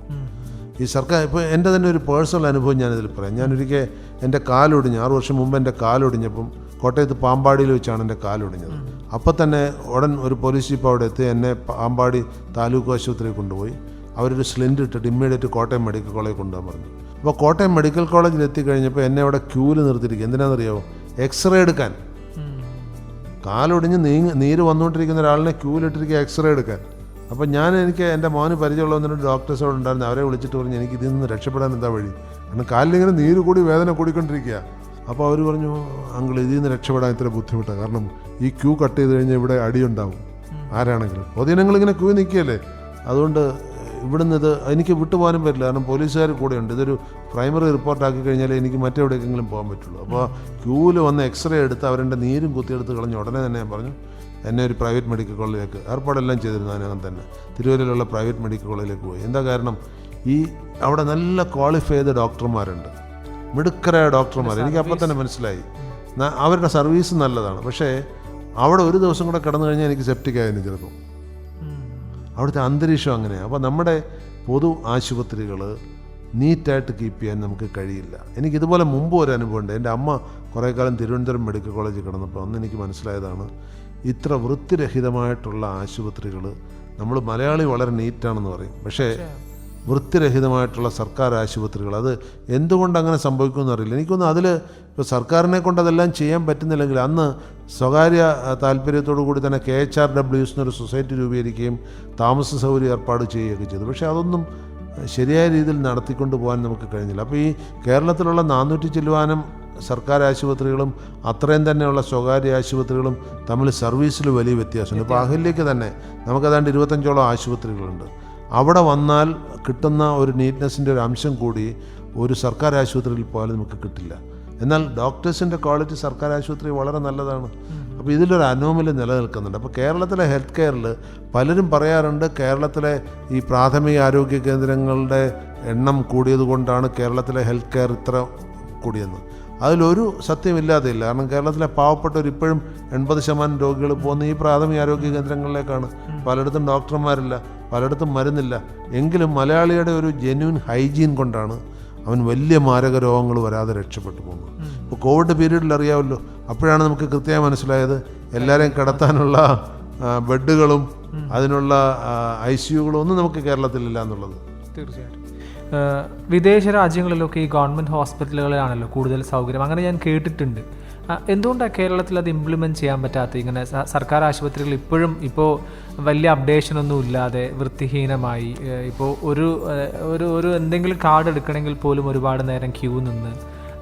ഈ സർക്കാർ ഇപ്പോൾ എൻ്റെ തന്നെ ഒരു പേഴ്സണൽ അനുഭവം ഞാനിതിൽ പറയാം. ഞാനൊരിക്കൽ എൻ്റെ കാലൊടിഞ്ഞ് 6 വർഷം മുമ്പ് എൻ്റെ കാലൊടിഞ്ഞപ്പം കോട്ടയത്ത് പാമ്പാടിയിൽ വെച്ചാണ് എൻ്റെ കാലൊടിഞ്ഞത്. അപ്പം തന്നെ ഉടൻ ഒരു പോലീസ് ജീപ്പ് അവിടെ എത്തി എന്നെ പാമ്പാടി താലൂക്ക് ആശുപത്രിയിൽ കൊണ്ടുപോയി. അവരൊരു സ്ലിൻഡ് ഇട്ടിട്ട് ഇമ്മീഡിയറ്റ് കോട്ടയം മെഡിക്കൽ കോളേജിൽ കൊണ്ടുപോകാൻ പറഞ്ഞു. അപ്പോൾ കോട്ടയം മെഡിക്കൽ കോളേജിൽ എത്തിക്കഴിഞ്ഞപ്പോൾ എന്നെ അവിടെ ക്യൂവിൽ നിർത്തിയിരിക്കും. എന്തിനാണെന്നറിയാമോ? എക്സ്റേ എടുക്കാൻ. കാലൊടിഞ്ഞ് നീര് വന്നുകൊണ്ടിരിക്കുന്ന ഒരാളിനെ ക്യൂവിലിട്ടിരിക്കുക എക്സ്റേ എടുക്കാൻ. അപ്പോൾ എനിക്ക് എൻ്റെ മോന് പരിചയമുള്ള ഡോക്ടേഴ്സോട് ഉണ്ടായിരുന്നു. അവരെ വിളിച്ചിട്ട് പറഞ്ഞു എനിക്ക് ഇതിൽ നിന്ന് രക്ഷപ്പെടാൻ എന്താ വഴി? കാരണം കാലിലിങ്ങനെ നീര് കൂടി വേദന കൂടിക്കൊണ്ടിരിക്കുക. അപ്പോൾ അവർ പറഞ്ഞു അങ്കിൾ ഇതിൽ നിന്ന് രക്ഷപ്പെടാൻ ഇത്ര ബുദ്ധിമുട്ടാണ്. കാരണം ഈ ക്യൂ കട്ട് ചെയ്ത് കഴിഞ്ഞാൽ ഇവിടെ അടിയുണ്ടാവും ആരാണെങ്കിലും. പൊതുജനങ്ങളിങ്ങനെ ക്യൂ നിൽക്കുകയല്ലേ. അതുകൊണ്ട് ഇവിടുന്ന് ഇത് എനിക്ക് വിട്ടുപോകാനും പറ്റില്ല. കാരണം പോലീസുകാർ കൂടെയുണ്ട്. ഇതൊരു പ്രൈമറി റിപ്പോർട്ടാക്കി കഴിഞ്ഞാൽ എനിക്ക് മറ്റെവിടേക്കെങ്കിലും പോകാൻ പറ്റുള്ളൂ. അപ്പോൾ ക്യൂവിൽ വന്ന് എക്സ്റേ എടുത്ത് അവരുടെ നീരും കുത്തിയെടുത്ത് കളഞ്ഞ് ഉടനെ തന്നെ ഞാൻ പറഞ്ഞു എന്നെ ഒരു പ്രൈവറ്റ് മെഡിക്കൽ കോളേജിലേക്ക് ഏർപ്പാടെല്ലാം ചെയ്തിരുന്നു. അതിനകം തന്നെ തിരുവല്ലയിലുള്ള പ്രൈവറ്റ് മെഡിക്കൽ കോളേജിലേക്ക് പോയി. എന്താ കാരണം? ഈ അവിടെ നല്ല ക്വാളിഫൈ ചെയ്ത ഡോക്ടർമാരുണ്ട്, മിടുക്കരായ ഡോക്ടർമാർ. എനിക്ക് അപ്പം തന്നെ മനസ്സിലായി അവരുടെ സർവീസ് നല്ലതാണ്. പക്ഷേ അവിടെ ഒരു ദിവസം കൂടെ കിടന്നു കഴിഞ്ഞാൽ എനിക്ക് സെപ്റ്റിക് ആയിരുന്നു ചിലപ്പോൾ. അവിടുത്തെ അന്തരീക്ഷം അങ്ങനെയാണ്. അപ്പോൾ നമ്മുടെ പൊതു ആശുപത്രികൾ നീറ്റായിട്ട് കീപ്പ് ചെയ്യാൻ നമുക്ക് കഴിയില്ല. എനിക്കിതുപോലെ മുമ്പ് ഒരു അനുഭവമുണ്ട്. എൻ്റെ അമ്മ കുറേ കാലം തിരുവനന്തപുരം മെഡിക്കൽ കോളേജിൽ കിടന്നപ്പോൾ അന്ന് എനിക്ക് മനസ്സിലായതാണ് ഇത്ര വൃത്തിരഹിതമായിട്ടുള്ള ആശുപത്രികൾ. നമ്മൾ മലയാളി വളരെ നീറ്റാണെന്ന് പറയും, പക്ഷേ വൃത്തിരഹിതമായിട്ടുള്ള സർക്കാർ ആശുപത്രികൾ അത് എന്തുകൊണ്ട് അങ്ങനെ സംഭവിക്കുമെന്ന് അറിയില്ല. എനിക്കൊന്ന് അതിൽ ഇപ്പോൾ സർക്കാരിനെ കൊണ്ട് അതെല്ലാം ചെയ്യാൻ പറ്റുന്നില്ലെങ്കിൽ അന്ന് സ്വകാര്യ താല്പര്യത്തോടു കൂടി തന്നെ KHRWs എന്നൊരു സൊസൈറ്റി രൂപീകരിക്കുകയും താമസ സൗകര്യം ഏർപ്പാട് ചെയ്യുകയൊക്കെ ചെയ്തു. പക്ഷേ അതൊന്നും ശരിയായ രീതിയിൽ നടത്തിക്കൊണ്ട് പോകാൻ നമുക്ക് കഴിഞ്ഞില്ല. അപ്പോൾ ഈ കേരളത്തിലുള്ള 400 ചില്ലുവാനും സർക്കാർ ആശുപത്രികളും അത്രയും തന്നെയുള്ള സ്വകാര്യ ആശുപത്രികളും തമ്മിൽ സർവീസിൽ വലിയ വ്യത്യാസമുണ്ട്. ഇപ്പോൾ അഹല്യയ്ക്ക് തന്നെ നമുക്കതാണ്ട് 25ഓളം ആശുപത്രികളുണ്ട്. അവിടെ വന്നാൽ കിട്ടുന്ന ഒരു നീറ്റ്നെസ്സിൻ്റെ ഒരു അംശം കൂടി ഒരു സർക്കാർ ആശുപത്രിയിൽ പോയാലും നമുക്ക് കിട്ടില്ല. എന്നാൽ ഡോക്ടേഴ്സിൻ്റെ ക്വാളിറ്റി സർക്കാർ ആശുപത്രി വളരെ നല്ലതാണ്. അപ്പോൾ ഇതിലൊരു അനോമലി നിലനിൽക്കുന്നുണ്ട്. അപ്പോൾ കേരളത്തിലെ ഹെൽത്ത് കെയറിൽ പലരും പറയാറുണ്ട് കേരളത്തിലെ ഈ പ്രാഥമിക ആരോഗ്യ കേന്ദ്രങ്ങളുടെ എണ്ണം കൂടിയത് കൊണ്ടാണ് കേരളത്തിലെ ഹെൽത്ത് കെയർ ഇത്ര കൂടിയെന്ന്. അതിലൊരു സത്യമില്ലാതെയില്ല. കാരണം കേരളത്തിലെ പാവപ്പെട്ടവർ ഇപ്പോഴും 80% രോഗികൾ പോകുന്ന ഈ പ്രാഥമിക ആരോഗ്യ കേന്ദ്രങ്ങളിലേക്കാണ്. പലയിടത്തും ഡോക്ടർമാരില്ല, പലയിടത്തും മരുന്നില്ല. എങ്കിലും മലയാളിയുടെ ഒരു ജെന്യൂൻ ഹൈജീൻ കൊണ്ടാണ് അവൻ വലിയ മാരക രോഗങ്ങൾ വരാതെ രക്ഷപ്പെട്ടു പോകുന്നത്. ഇപ്പോൾ കോവിഡ് പീരീഡിൽ അറിയാമല്ലോ, അപ്പോഴാണ് നമുക്ക് കൃത്യമായി മനസ്സിലായത് എല്ലാവരെയും കിടത്താനുള്ള ബെഡുകളും അതിനുള്ള ICUകളോ ഒന്നും നമുക്ക് കേരളത്തിലില്ല എന്നുള്ളത്. തീർച്ചയായിട്ടും. വിദേശ രാജ്യങ്ങളിലൊക്കെ ഈ ഗവൺമെൻറ് ഹോസ്പിറ്റലുകളിലാണല്ലോ കൂടുതൽ സൗകര്യം, അങ്ങനെ ഞാൻ കേട്ടിട്ടുണ്ട്. എന്തുകൊണ്ടാണ് കേരളത്തിൽ അത് ഇംപ്ലിമെൻറ്റ് ചെയ്യാൻ പറ്റാത്ത? ഇങ്ങനെ സർക്കാർ ആശുപത്രികൾ ഇപ്പോഴും ഇപ്പോൾ വലിയ അപ്ഡേഷനൊന്നും ഇല്ലാതെ വൃത്തിഹീനമായി, ഇപ്പോൾ ഒരു എന്തെങ്കിലും കാർഡ് എടുക്കണമെങ്കിൽ പോലും ഒരുപാട് നേരം ക്യൂ നിന്ന്.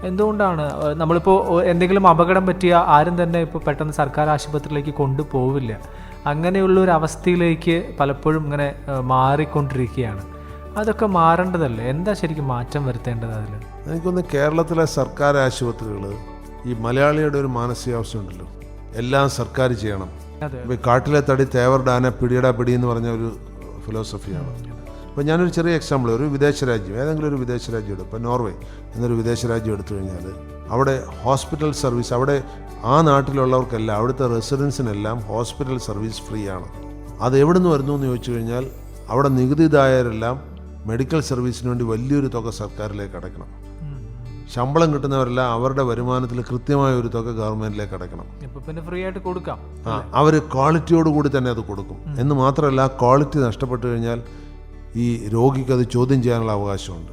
എന്തുകൊണ്ടാണ്? നമ്മളിപ്പോൾ എന്തെങ്കിലും അപകടം പറ്റിയ ആരും തന്നെ ഇപ്പോൾ പെട്ടെന്ന് സർക്കാർ ആശുപത്രിയിലേക്ക് കൊണ്ടുപോവില്ല. അങ്ങനെയുള്ളൊരു അവസ്ഥയിലേക്ക് പലപ്പോഴും ഇങ്ങനെ മാറിക്കൊണ്ടിരിക്കുകയാണ്. അതൊക്കെ മാറേണ്ടതല്ലേ? എന്താ ശരിക്കും മാറ്റം വരുത്തേണ്ടത് അതിൽ? എനിക്കൊന്ന് കേരളത്തിലെ സർക്കാർ ആശുപത്രികൾ ഈ മലയാളിയുടെ ഒരു മാനസികാവസ്ഥ ഉണ്ടല്ലോ, എല്ലാം സർക്കാർ ചെയ്യണം. ഇപ്പോൾ കാട്ടിലെ തടി തേവറുടെ ആന പിടിയടാ പിടി എന്ന് പറഞ്ഞ ഒരു ഫിലോസഫിയാണ്. അപ്പോൾ ഞാനൊരു ചെറിയ എക്സാമ്പിൾ, ഒരു വിദേശ രാജ്യം, ഏതെങ്കിലും ഒരു വിദേശ രാജ്യം എടുക്കും. ഇപ്പോൾ നോർവേ എന്നൊരു വിദേശ രാജ്യം എടുത്തു കഴിഞ്ഞാൽ അവിടെ ഹോസ്പിറ്റൽ സർവീസ്, അവിടെ ആ നാട്ടിലുള്ളവർക്കെല്ലാം, അവിടുത്തെ റെസിഡൻസിനെല്ലാം ഹോസ്പിറ്റൽ സർവീസ് ഫ്രീ ആണ്. അത് എവിടെ നിന്ന് വരുന്നു എന്ന് ചോദിച്ചു കഴിഞ്ഞാൽ അവിടെ നികുതിദായകരെല്ലാം മെഡിക്കൽ സർവീസിന് വേണ്ടി വലിയൊരു തുക സർക്കാരിലേക്ക് അടയ്ക്കണം. ശമ്പളം കിട്ടുന്നവരെല്ലാം അവരുടെ വരുമാനത്തിൽ കൃത്യമായ ഒരു തുക ഗവൺമെൻറ്റിലേക്ക് അടയ്ക്കണം. പിന്നെ ഫ്രീ ആയിട്ട് കൊടുക്കാം. അവർ ക്വാളിറ്റിയോടുകൂടി തന്നെ അത് കൊടുക്കും. എന്ന് മാത്രമല്ല, ആ ക്വാളിറ്റി നഷ്ടപ്പെട്ടു കഴിഞ്ഞാൽ ഈ രോഗിക്ക് അത് ചോദ്യം ചെയ്യാനുള്ള അവകാശമുണ്ട്.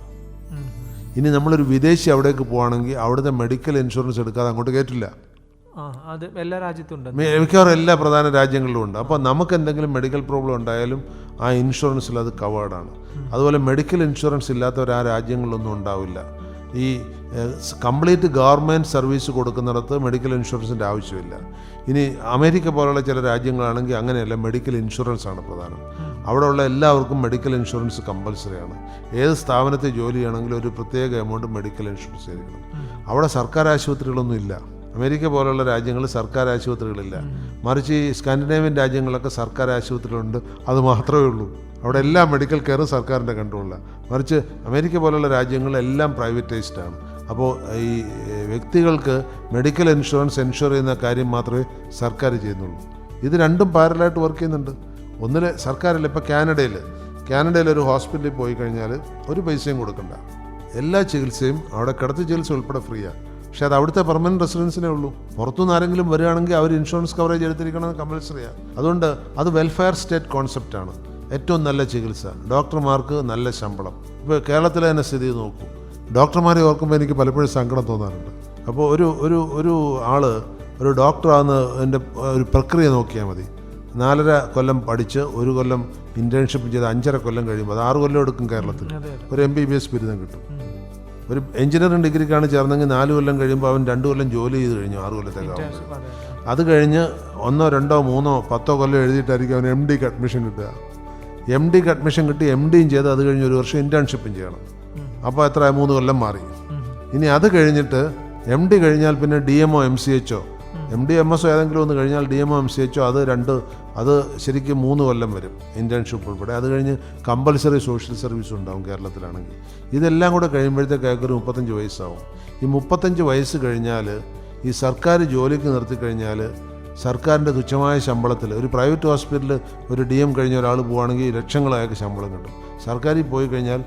ഇനി നമ്മളൊരു വിദേശി അവിടേക്ക് പോവുകയാണെങ്കിൽ അവിടുത്തെ മെഡിക്കൽ ഇൻഷുറൻസ് എടുക്കാതെ അങ്ങോട്ട് കയറ്റില്ല. അത് എല്ലാ രാജ്യത്തും ഉണ്ട്, മിക്കവാറും എല്ലാ പ്രധാന രാജ്യങ്ങളിലും ഉണ്ട്. അപ്പോൾ നമുക്ക് എന്തെങ്കിലും മെഡിക്കൽ പ്രോബ്ലം ഉണ്ടായാലും ആ ഇൻഷുറൻസിൽ അത് കവേർഡാണ്. അതുപോലെ മെഡിക്കൽ ഇൻഷുറൻസ് ഇല്ലാത്തവർ ആ രാജ്യങ്ങളിലൊന്നും ഉണ്ടാവില്ല. ഈ കംപ്ലീറ്റ് ഗവൺമെൻറ് സർവീസ് കൊടുക്കുന്നിടത്ത് മെഡിക്കൽ ഇൻഷുറൻസിൻ്റെ ആവശ്യമില്ല. ഇനി അമേരിക്ക പോലുള്ള ചില രാജ്യങ്ങളാണെങ്കിൽ അങ്ങനെയല്ല, മെഡിക്കൽ ഇൻഷുറൻസ് ആണ് പ്രധാനം. അവിടെയുള്ള എല്ലാവർക്കും മെഡിക്കൽ ഇൻഷുറൻസ് കമ്പൽസറിയാണ്. ഏത് സ്ഥാപനത്തിൽ ജോലി ചെയ്യണമെങ്കിലും ഒരു പ്രത്യേക എമൗണ്ട് മെഡിക്കൽ ഇൻഷുറൻസ് ആയിരിക്കണം. അവിടെ സർക്കാർ ആശുപത്രികളൊന്നും ഇല്ല. അമേരിക്ക പോലുള്ള രാജ്യങ്ങളിൽ സർക്കാർ ആശുപത്രികളില്ല. മറിച്ച് ഈ സ്കാൻഡിനേവിയൻ രാജ്യങ്ങളിലൊക്കെ സർക്കാർ ആശുപത്രികളുണ്ട്, അത് മാത്രമേ ഉള്ളൂ. അവിടെ എല്ലാ മെഡിക്കൽ കെയറും സർക്കാരിൻ്റെ കൺട്രോളിലാണ്. മറിച്ച് അമേരിക്ക പോലുള്ള രാജ്യങ്ങളിലെല്ലാം പ്രൈവറ്റൈസ്ഡ് ആണ്. അപ്പോൾ ഈ വ്യക്തികൾക്ക് മെഡിക്കൽ ഇൻഷുറൻസ് എൻഷുർ ചെയ്യുന്ന കാര്യം മാത്രമേ സർക്കാർ ചെയ്യുന്നുള്ളൂ. ഇത് രണ്ടും പാരലായിട്ട് വർക്ക് ചെയ്യുന്നുണ്ട്. ഒന്നിൽ സർക്കാരില്ല. ഇപ്പോൾ കാനഡയിൽ ഒരു ഹോസ്പിറ്റലിൽ പോയി കഴിഞ്ഞാൽ ഒരു പൈസയും കൊടുക്കണ്ട, എല്ലാ ചികിത്സയും അവിടെ കിടത്തി ചികിത്സ ഉൾപ്പെടെ ഫ്രീയാണ്. പക്ഷേ അത് അവിടുത്തെ പെർമനൻറ്റ് റെസിഡൻസിനേ ഉള്ളൂ. പുറത്തുനിന്ന് ആരെങ്കിലും വരികയാണെങ്കിൽ അവർ ഇൻഷുറൻസ് കവറേജ് എടുത്തിരിക്കണമെന്ന് കമ്പൽസറിയാണ്. അതുകൊണ്ട് അത് വെൽഫെയർ സ്റ്റേറ്റ് കോൺസെപ്റ്റാണ്. ഏറ്റവും നല്ല ചികിത്സ, ഡോക്ടർമാർക്ക് നല്ല ശമ്പളം. ഇപ്പോൾ കേരളത്തിലെ തന്നെ സ്ഥിതി നോക്കൂ. ഡോക്ടർമാരെ ഓർക്കുമ്പോൾ എനിക്ക് പലപ്പോഴും സങ്കടം തോന്നാറുണ്ട്. അപ്പോൾ ഒരു ഒരു ഡോക്ടറാകുന്ന എൻ്റെ ഒരു പ്രക്രിയ നോക്കിയാൽ മതി. 4.5 കൊല്ലം പഠിച്ച് 1 കൊല്ലം ഇൻറ്റേൺഷിപ്പ് ചെയ്ത് 5.5 കൊല്ലം കഴിയുമ്പോൾ അത് 6 കൊല്ലം എടുക്കും. കേരളത്തിൽ ഒരു MBBS ബിരുദം കിട്ടും. ഒരു എഞ്ചിനീയറിംഗ് ഡിഗ്രിക്കാണ് ചേർന്നെങ്കിൽ 4 കൊല്ലം കഴിയുമ്പോൾ അവൻ 2 കൊല്ലം ജോലി ചെയ്ത് കഴിഞ്ഞു 6 കൊല്ലത്തേക്കാവുമ്പോൾ. അത് കഴിഞ്ഞ് 1, 2, 3, 10 കൊല്ലം എഴുതിയിട്ടായിരിക്കും അവന് MDക്ക് അഡ്മിഷൻ കിട്ടുക. MDക്ക് അഡ്മിഷൻ കിട്ടി MDയും ചെയ്ത് അത് കഴിഞ്ഞ് 1 വർഷം ഇൻറ്റേൺഷിപ്പും ചെയ്യണം. അപ്പോൾ എത്ര 3 കൊല്ലം മാറി. ഇനി അത് കഴിഞ്ഞിട്ട് MD കഴിഞ്ഞാൽ പിന്നെ DMO MCHO MD MSO ഏതെങ്കിലും ഒന്ന് കഴിഞ്ഞാൽ DMO MCHO അത് ശരിക്കും 3 കൊല്ലം വരും ഇൻറ്റേൺഷിപ്പ് ഉൾപ്പെടെ. അത് കഴിഞ്ഞ് കമ്പൽസറി സോഷ്യൽ സർവീസ് ഉണ്ടാവും കേരളത്തിലാണെങ്കിൽ. ഇതെല്ലാം കൂടെ കഴിയുമ്പോഴത്തേക്ക് ഒരു 35 വയസ്സാവും. ഈ 35 വയസ്സ് കഴിഞ്ഞാൽ ഈ സർക്കാർ ജോലിക്ക് നിർത്തിക്കഴിഞ്ഞാൽ സർക്കാരിൻ്റെ തുച്ഛമായ ശമ്പളത്തിൽ ഒരു പ്രൈവറ്റ് ഹോസ്പിറ്റലിൽ ഒരു DM കഴിഞ്ഞ ഒരാൾ പോവുകയാണെങ്കിൽ ലക്ഷങ്ങളായൊക്കെ ശമ്പളം കിട്ടും. സർക്കാരിൽ പോയി കഴിഞ്ഞാൽ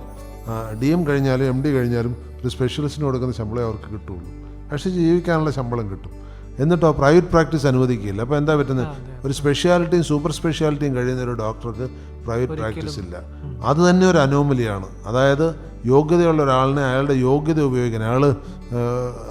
DM കഴിഞ്ഞാലും MD കഴിഞ്ഞാലും ഒരു സ്പെഷ്യലിസ്റ്റിന് കൊടുക്കുന്ന ശമ്പളമേ അവർക്ക് കിട്ടുള്ളൂ. പക്ഷേ ജീവിക്കാനുള്ള ശമ്പളം കിട്ടും. എന്നിട്ടോ പ്രൈവറ്റ് പ്രാക്ടീസ് അനുവദിക്കില്ല. അപ്പോൾ എന്താ പറ്റുന്നത്? ഒരു സ്പെഷ്യാലിറ്റിയും സൂപ്പർ സ്പെഷ്യാലിറ്റിയും കഴിയുന്ന ഒരു ഡോക്ടർക്ക് പ്രൈവറ്റ് പ്രാക്ടീസ് ഇല്ല. അത് തന്നെ ഒരു അനോമലിയാണ്. അതായത് യോഗ്യതയുള്ള ഒരാളിനെ അയാളുടെ യോഗ്യത ഉപയോഗിക്കാൻ അയാൾ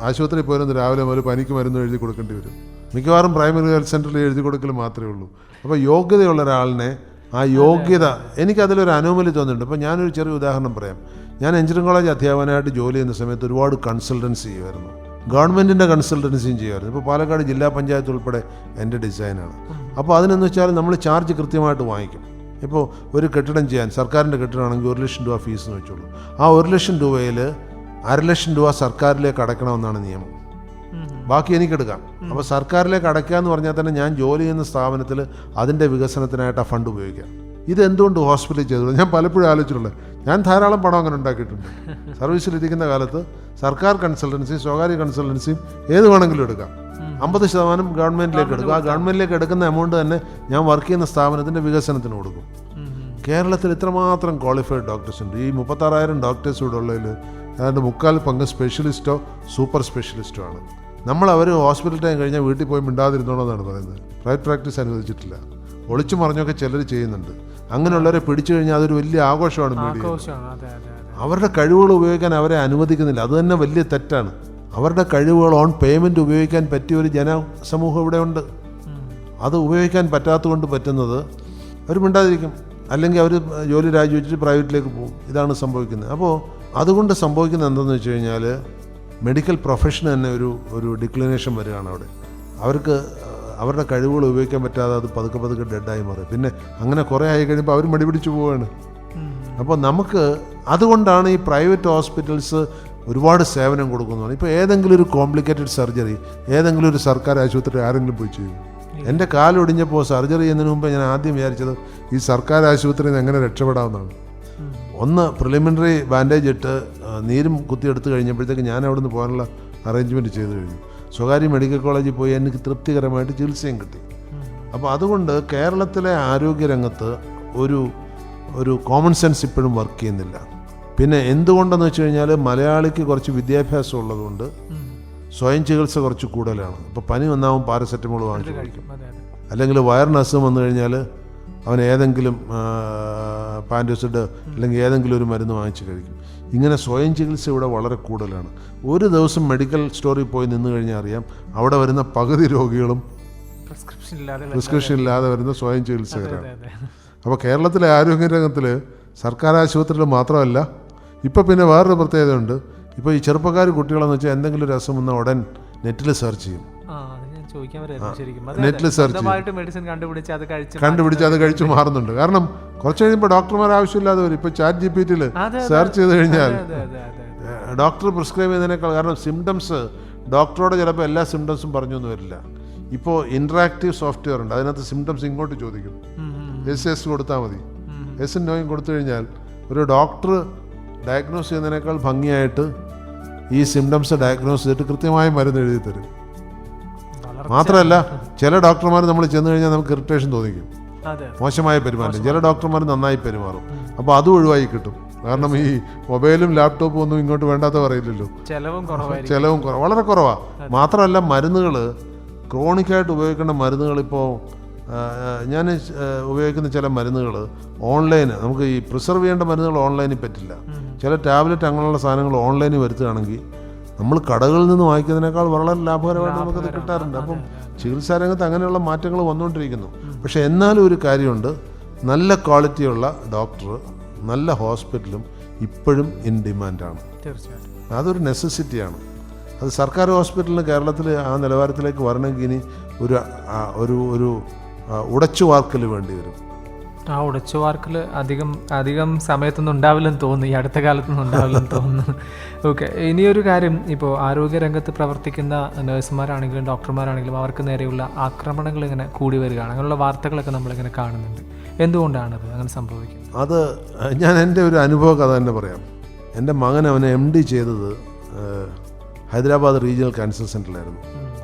ആശുപത്രിയിൽ പോയിരുന്ന രാവിലെ മുതൽ പനിക്ക് മരുന്ന് എഴുതി കൊടുക്കേണ്ടി വരും. മിക്കവാറും പ്രൈമറി ഹെൽത്ത് സെൻ്ററിൽ എഴുതി കൊടുക്കൽ മാത്രമേ ഉള്ളൂ. അപ്പോൾ യോഗ്യതയുള്ള ഒരാളിനെ ആ യോഗ്യത, എനിക്കതിലൊരു അനോമലി തോന്നുന്നുണ്ട്. ഇപ്പോൾ ഞാനൊരു ചെറിയ ഉദാഹരണം പറയാം. ഞാൻ എഞ്ചിനീയറിംഗ് കോളേജ് അധ്യാപകനായിട്ട് ജോലി ചെയ്യുന്ന സമയത്ത് ഒരുപാട് കൺസൾട്ടൻസി ചെയ്യുമായിരുന്നു. ഗവൺമെൻറ്റിൻ്റെ കൺസൾട്ടൻസിയും ചെയ്യുമായിരുന്നു. ഇപ്പോൾ പാലക്കാട് ജില്ലാ പഞ്ചായത്ത് ഉൾപ്പെടെ എൻ്റെ ഡിസൈനാണ്. അപ്പോൾ അതിനെന്ന് വെച്ചാൽ നമ്മൾ ചാർജ് കൃത്യമായിട്ട് വാങ്ങിക്കും. ഇപ്പോൾ ഒരു കെട്ടിടം ചെയ്യാൻ സർക്കാരിൻ്റെ കെട്ടിടമാണെങ്കിൽ 1 ലക്ഷം രൂപ ഫീസ് എന്ന് വെച്ചോളൂ. ആ 1 ലക്ഷം രൂപയിൽ 1/2 ലക്ഷം രൂപ സർക്കാരിലേക്ക് അടയ്ക്കണമെന്നാണ് നിയമം. ബാക്കി എനിക്കെടുക്കാം. അപ്പോൾ സർക്കാരിലേക്ക് അടയ്ക്കുക എന്ന് പറഞ്ഞാൽ തന്നെ ഞാൻ ജോലി ചെയ്യുന്ന സ്ഥാപനത്തിൽ അതിൻ്റെ വികസനത്തിനായിട്ട് ആ ഫണ്ട് ഉപയോഗിക്കാം. ഇതെന്തുകൊണ്ട് ഹോസ്പിറ്റലിൽ ചെയ്തു? ഞാൻ പലപ്പോഴും ആലോചിച്ചിട്ടുള്ളത്. ഞാൻ ധാരാളം പണം അങ്ങനെ ഉണ്ടാക്കിയിട്ടുണ്ട്. സർവീസിലിരിക്കുന്ന കാലത്ത് സർക്കാർ കൺസൾട്ടൻസി, സ്വകാര്യ കൺസൾട്ടൻസിയും ഏത് വേണമെങ്കിലും എടുക്കാം. 50% ഗവൺമെൻറ്റിലേക്ക് എടുക്കും. ആ ഗവൺമെൻറ്റിലേക്ക് എടുക്കുന്ന എമൗണ്ട് തന്നെ ഞാൻ വർക്ക് ചെയ്യുന്ന സ്ഥാപനത്തിൻ്റെ വികസനത്തിന് കൊടുക്കും. കേരളത്തിൽ ഇത്രമാത്രം ക്വാളിഫൈഡ് ഡോക്ടേഴ്സ് ഉണ്ട്. ഈ 36,000 ഡോക്ടേഴ്സ് ഇവിടെ ഉള്ളതിൽ ഏതാണ്ട് 3/4 സ്പെഷ്യലിസ്റ്റോ സൂപ്പർ സ്പെഷ്യലിസ്റ്റോ ആണ്. നമ്മൾ അവർ ഹോസ്പിറ്റൽ ടൈം കഴിഞ്ഞാൽ വീട്ടിൽ പോയി മിണ്ടാതിരുന്നോളൂ എന്നാണ് പറയുന്നത്. പ്രൈവറ്റ് പ്രാക്ടീസ് അനുവദിച്ചിട്ടില്ല. ഒളിച്ചു മറിഞ്ഞൊക്കെ ചിലർ ചെയ്യുന്നുണ്ട്. അങ്ങനെയുള്ളവരെ പിടിച്ചു കഴിഞ്ഞാൽ അതൊരു വലിയ ആഘോഷമാണ് മീഡിയ. അവരുടെ കഴിവുകൾ ഉപയോഗിക്കാൻ അവരെ അനുവദിക്കുന്നില്ല. അത് തന്നെ വലിയ തെറ്റാണ്. അവരുടെ കഴിവുകൾ ഓൺ പേയ്മെൻറ്റ് ഉപയോഗിക്കാൻ പറ്റിയ ഒരു ജനസമൂഹം ഇവിടെ ഉണ്ട്. അത് ഉപയോഗിക്കാൻ പറ്റാത്തതുകൊണ്ട് പറ്റുന്നത് അവർ മിണ്ടാതിരിക്കും, അല്ലെങ്കിൽ അവർ ജോലി രാജിവെച്ചിട്ട് പ്രൈവറ്റിലേക്ക് പോകും. ഇതാണ് സംഭവിക്കുന്നത്. അപ്പോൾ അതുകൊണ്ട് സംഭവിക്കുന്നത് എന്താണെന്ന് വെച്ച് കഴിഞ്ഞാൽ മെഡിക്കൽ പ്രൊഫഷൻ തന്നെ ഒരു ഡിക്ലിനേഷൻ വരികയാണ് അവിടെ. അവർക്ക് അവരുടെ കഴിവുകൾ ഉപയോഗിക്കാൻ പറ്റാതെ അത് പതുക്കെ പതുക്കെ ഡെഡായി മാറി. പിന്നെ അങ്ങനെ കുറേ ആയി കഴിയുമ്പോൾ അവർ മടി പിടിച്ചു പോവുകയാണ്. അപ്പോൾ നമുക്ക് അതുകൊണ്ടാണ് ഈ പ്രൈവറ്റ് ഹോസ്പിറ്റൽസ് ഒരുപാട് സേവനം കൊടുക്കുന്നതാണ്. ഇപ്പോൾ ഏതെങ്കിലും ഒരു കോംപ്ലിക്കേറ്റഡ് സർജറി ഏതെങ്കിലും ഒരു സർക്കാർ ആശുപത്രി ആരെങ്കിലും പോയി ചെയ്യും? എൻ്റെ കാലൊടിഞ്ഞപ്പോൾ സർജറി ചെയ്യുന്നതിന് മുമ്പ് ഞാൻ ആദ്യം വിചാരിച്ചത് ഈ സർക്കാർ ആശുപത്രിയിൽ നിന്ന് എങ്ങനെ രക്ഷപ്പെടാമെന്നാണ്. ഒന്ന് പ്രിലിമിനറി ബാൻഡേജ് ഇട്ട് നീരും കുത്തിയെടുത്ത് കഴിഞ്ഞപ്പോഴത്തേക്ക് ഞാൻ അവിടെ നിന്ന് പോകാനുള്ള അറേഞ്ച്മെൻറ്റ് ചെയ്ത് കഴിഞ്ഞു. സ്വകാര്യ മെഡിക്കൽ കോളേജിൽ പോയി എനിക്ക് തൃപ്തികരമായിട്ട് ചികിത്സയും കിട്ടി. അപ്പോൾ അതുകൊണ്ട് കേരളത്തിലെ ആരോഗ്യരംഗത്ത് ഒരു കോമൺ സെൻസ് ഇപ്പോഴും വർക്ക് ചെയ്യുന്നില്ല. പിന്നെ എന്തുകൊണ്ടെന്ന് വെച്ച് കഴിഞ്ഞാൽ മലയാളിക്ക് കുറച്ച് വിദ്യാഭ്യാസം ഉള്ളതുകൊണ്ട് സ്വയം ചികിത്സ കുറച്ച് കൂടുതലാണ്. ഇപ്പോൾ പനി വന്നാവും പാരസെറ്റമോൾ വാങ്ങിച്ചു കഴിക്കും, അല്ലെങ്കിൽ വയറിന് അസുഖം വന്നു കഴിഞ്ഞാൽ അവൻ ഏതെങ്കിലും പാൻറ്റോസിഡ് അല്ലെങ്കിൽ ഏതെങ്കിലും ഒരു മരുന്ന് വാങ്ങിച്ച് കഴിക്കും. ഇങ്ങനെ സ്വയം ചികിത്സ ഇവിടെ വളരെ കൂടുതലാണ്. ഒരു ദിവസം മെഡിക്കൽ സ്റ്റോറിൽ പോയി നിന്ന് കഴിഞ്ഞാൽ അറിയാം അവിടെ വരുന്ന പകുതി രോഗികളും പ്രിസ്ക്രിപ്ഷൻ ഇല്ലാതെ വരുന്ന സ്വയം ചികിത്സകരാണ്. അപ്പോൾ കേരളത്തിലെ ആരോഗ്യരംഗത്തിൽ സർക്കാർ ആശുപത്രിയിൽ മാത്രമല്ല, ഇപ്പോൾ പിന്നെ വേറൊരു പ്രത്യേകതയുണ്ട്. ഇപ്പോൾ ഈ ചെറുപ്പക്കാർ കുട്ടികളെന്ന് വെച്ചാൽ എന്തെങ്കിലും ഒരു അസുഖം വന്നാൽ ഉടൻ നെറ്റിൽ സെർച്ച് ചെയ്യും. നെറ്റിൽ സെർച്ച് കണ്ടുപിടിച്ച് അത് കഴിച്ച് മാറുന്നുണ്ട്. കാരണം കുറച്ച് കഴിയുമ്പോൾ ഡോക്ടർമാർ ആവശ്യമില്ലാതെ വരും. ഇപ്പോൾ ചാറ്റ് GPT സെർച്ച് ചെയ്ത് കഴിഞ്ഞാൽ ഡോക്ടർ പ്രിസ്ക്രൈബ് ചെയ്യുന്നതിനേക്കാൾ, കാരണം സിംറ്റംസ് ഡോക്ടറോട് ചിലപ്പോൾ എല്ലാ സിംറ്റംസും പറഞ്ഞു എന്ന് വരില്ല. ഇപ്പോൾ ഇൻട്രാക്റ്റീവ് സോഫ്റ്റ്വെയർ ഉണ്ട്, അതിനകത്ത് സിംറ്റംസ് ഇങ്ങോട്ട് ചോദിക്കും. എസ് കൊടുത്താൽ മതി. എസും നോയും കൊടുത്തു കഴിഞ്ഞാൽ ഒരു ഡോക്ടർ ഡയഗ്നോസ് ചെയ്യുന്നതിനേക്കാൾ ഭംഗിയായിട്ട് ഈ സിംറ്റംസ് ഡയഗ്നോസ് ചെയ്തിട്ട് കൃത്യമായ മരുന്ന് എഴുതി തരും. മാത്രമല്ല ചില ഡോക്ടർമാർ നമ്മൾ ചെന്ന് കഴിഞ്ഞാൽ നമുക്ക് ഇറിറ്റേഷൻ തോന്നിക്കും, മോശമായ പെരുമാറ്റം. ചില ഡോക്ടർമാർ നന്നായി പെരുമാറും. അപ്പോൾ അതും ഒഴിവായി കിട്ടും. കാരണം ഈ മൊബൈലും ലാപ്ടോപ്പും ഒന്നും ഇങ്ങോട്ട് വേണ്ടാത്ത പറയില്ലല്ലോ. ചിലവും വളരെ കുറവാണ്. മാത്രമല്ല മരുന്നുകൾ, ക്രോണിക്കായിട്ട് ഉപയോഗിക്കേണ്ട മരുന്നുകൾ, ഇപ്പോൾ ഞാൻ ഉപയോഗിക്കുന്ന ചില മരുന്നുകൾ ഓൺലൈന്, നമുക്ക് ഈ പ്രിസർവ് ചെയ്യേണ്ട മരുന്നുകൾ ഓൺലൈനിൽ പറ്റില്ല. ചില ടാബ്ലറ്റ് അങ്ങനെയുള്ള സാധനങ്ങൾ ഓൺലൈനിൽ വരുത്തുകയാണെങ്കിൽ നമ്മൾ കടകളിൽ നിന്ന് വാങ്ങിക്കുന്നതിനേക്കാൾ വളരെ ലാഭകരമായിട്ട് നമുക്കത് കിട്ടാറുണ്ട്. അപ്പം ചികിത്സാരംഗത്ത് അങ്ങനെയുള്ള മാറ്റങ്ങൾ വന്നുകൊണ്ടിരിക്കുന്നു. പക്ഷേ എന്നാലും ഒരു കാര്യമുണ്ട്, നല്ല ക്വാളിറ്റിയുള്ള ഡോക്ടർ, നല്ല ഹോസ്പിറ്റലും ഇപ്പോഴും ഇൻ ഡിമാൻഡാണ്. അതൊരു നെസസിറ്റിയാണ്. അത് സർക്കാർ ഹോസ്പിറ്റലിന് കേരളത്തിൽ ആ നിലവാരത്തിലേക്ക് വരണമെങ്കിൽ ഇനി ഒരു ഉടച്ചുവാർക്കൽ വേണ്ടി വരും. ആ ഉടച്ചുവാർക്കൽ അധികം സമയത്തൊന്നും ഉണ്ടാവില്ലെന്ന് തോന്നുന്നു, ഈ അടുത്ത കാലത്തൊന്നും ഉണ്ടാവില്ലെന്ന് തോന്നുന്നു. ഓക്കെ, ഇനിയൊരു കാര്യം, ഇപ്പോൾ ആരോഗ്യരംഗത്ത് പ്രവർത്തിക്കുന്ന നഴ്സുമാരാണെങ്കിലും ഡോക്ടർമാരാണെങ്കിലും അവർക്ക് നേരെയുള്ള ആക്രമണങ്ങൾ ഇങ്ങനെ കൂടി വരികയാണ്. അങ്ങനെയുള്ള വാർത്തകളൊക്കെ നമ്മളിങ്ങനെ കാണുന്നുണ്ട്. എന്തുകൊണ്ടാണത് അങ്ങനെ സംഭവിക്കുന്നത്? അത് ഞാൻ എൻ്റെ ഒരു അനുഭവ കഥ തന്നെ പറയാം. എൻ്റെ മകൻ അവനെ MD ചെയ്തത് ഹൈദരാബാദ് റീജിയണൽ ക്യാൻസർ സെൻ്ററിലായിരുന്നു.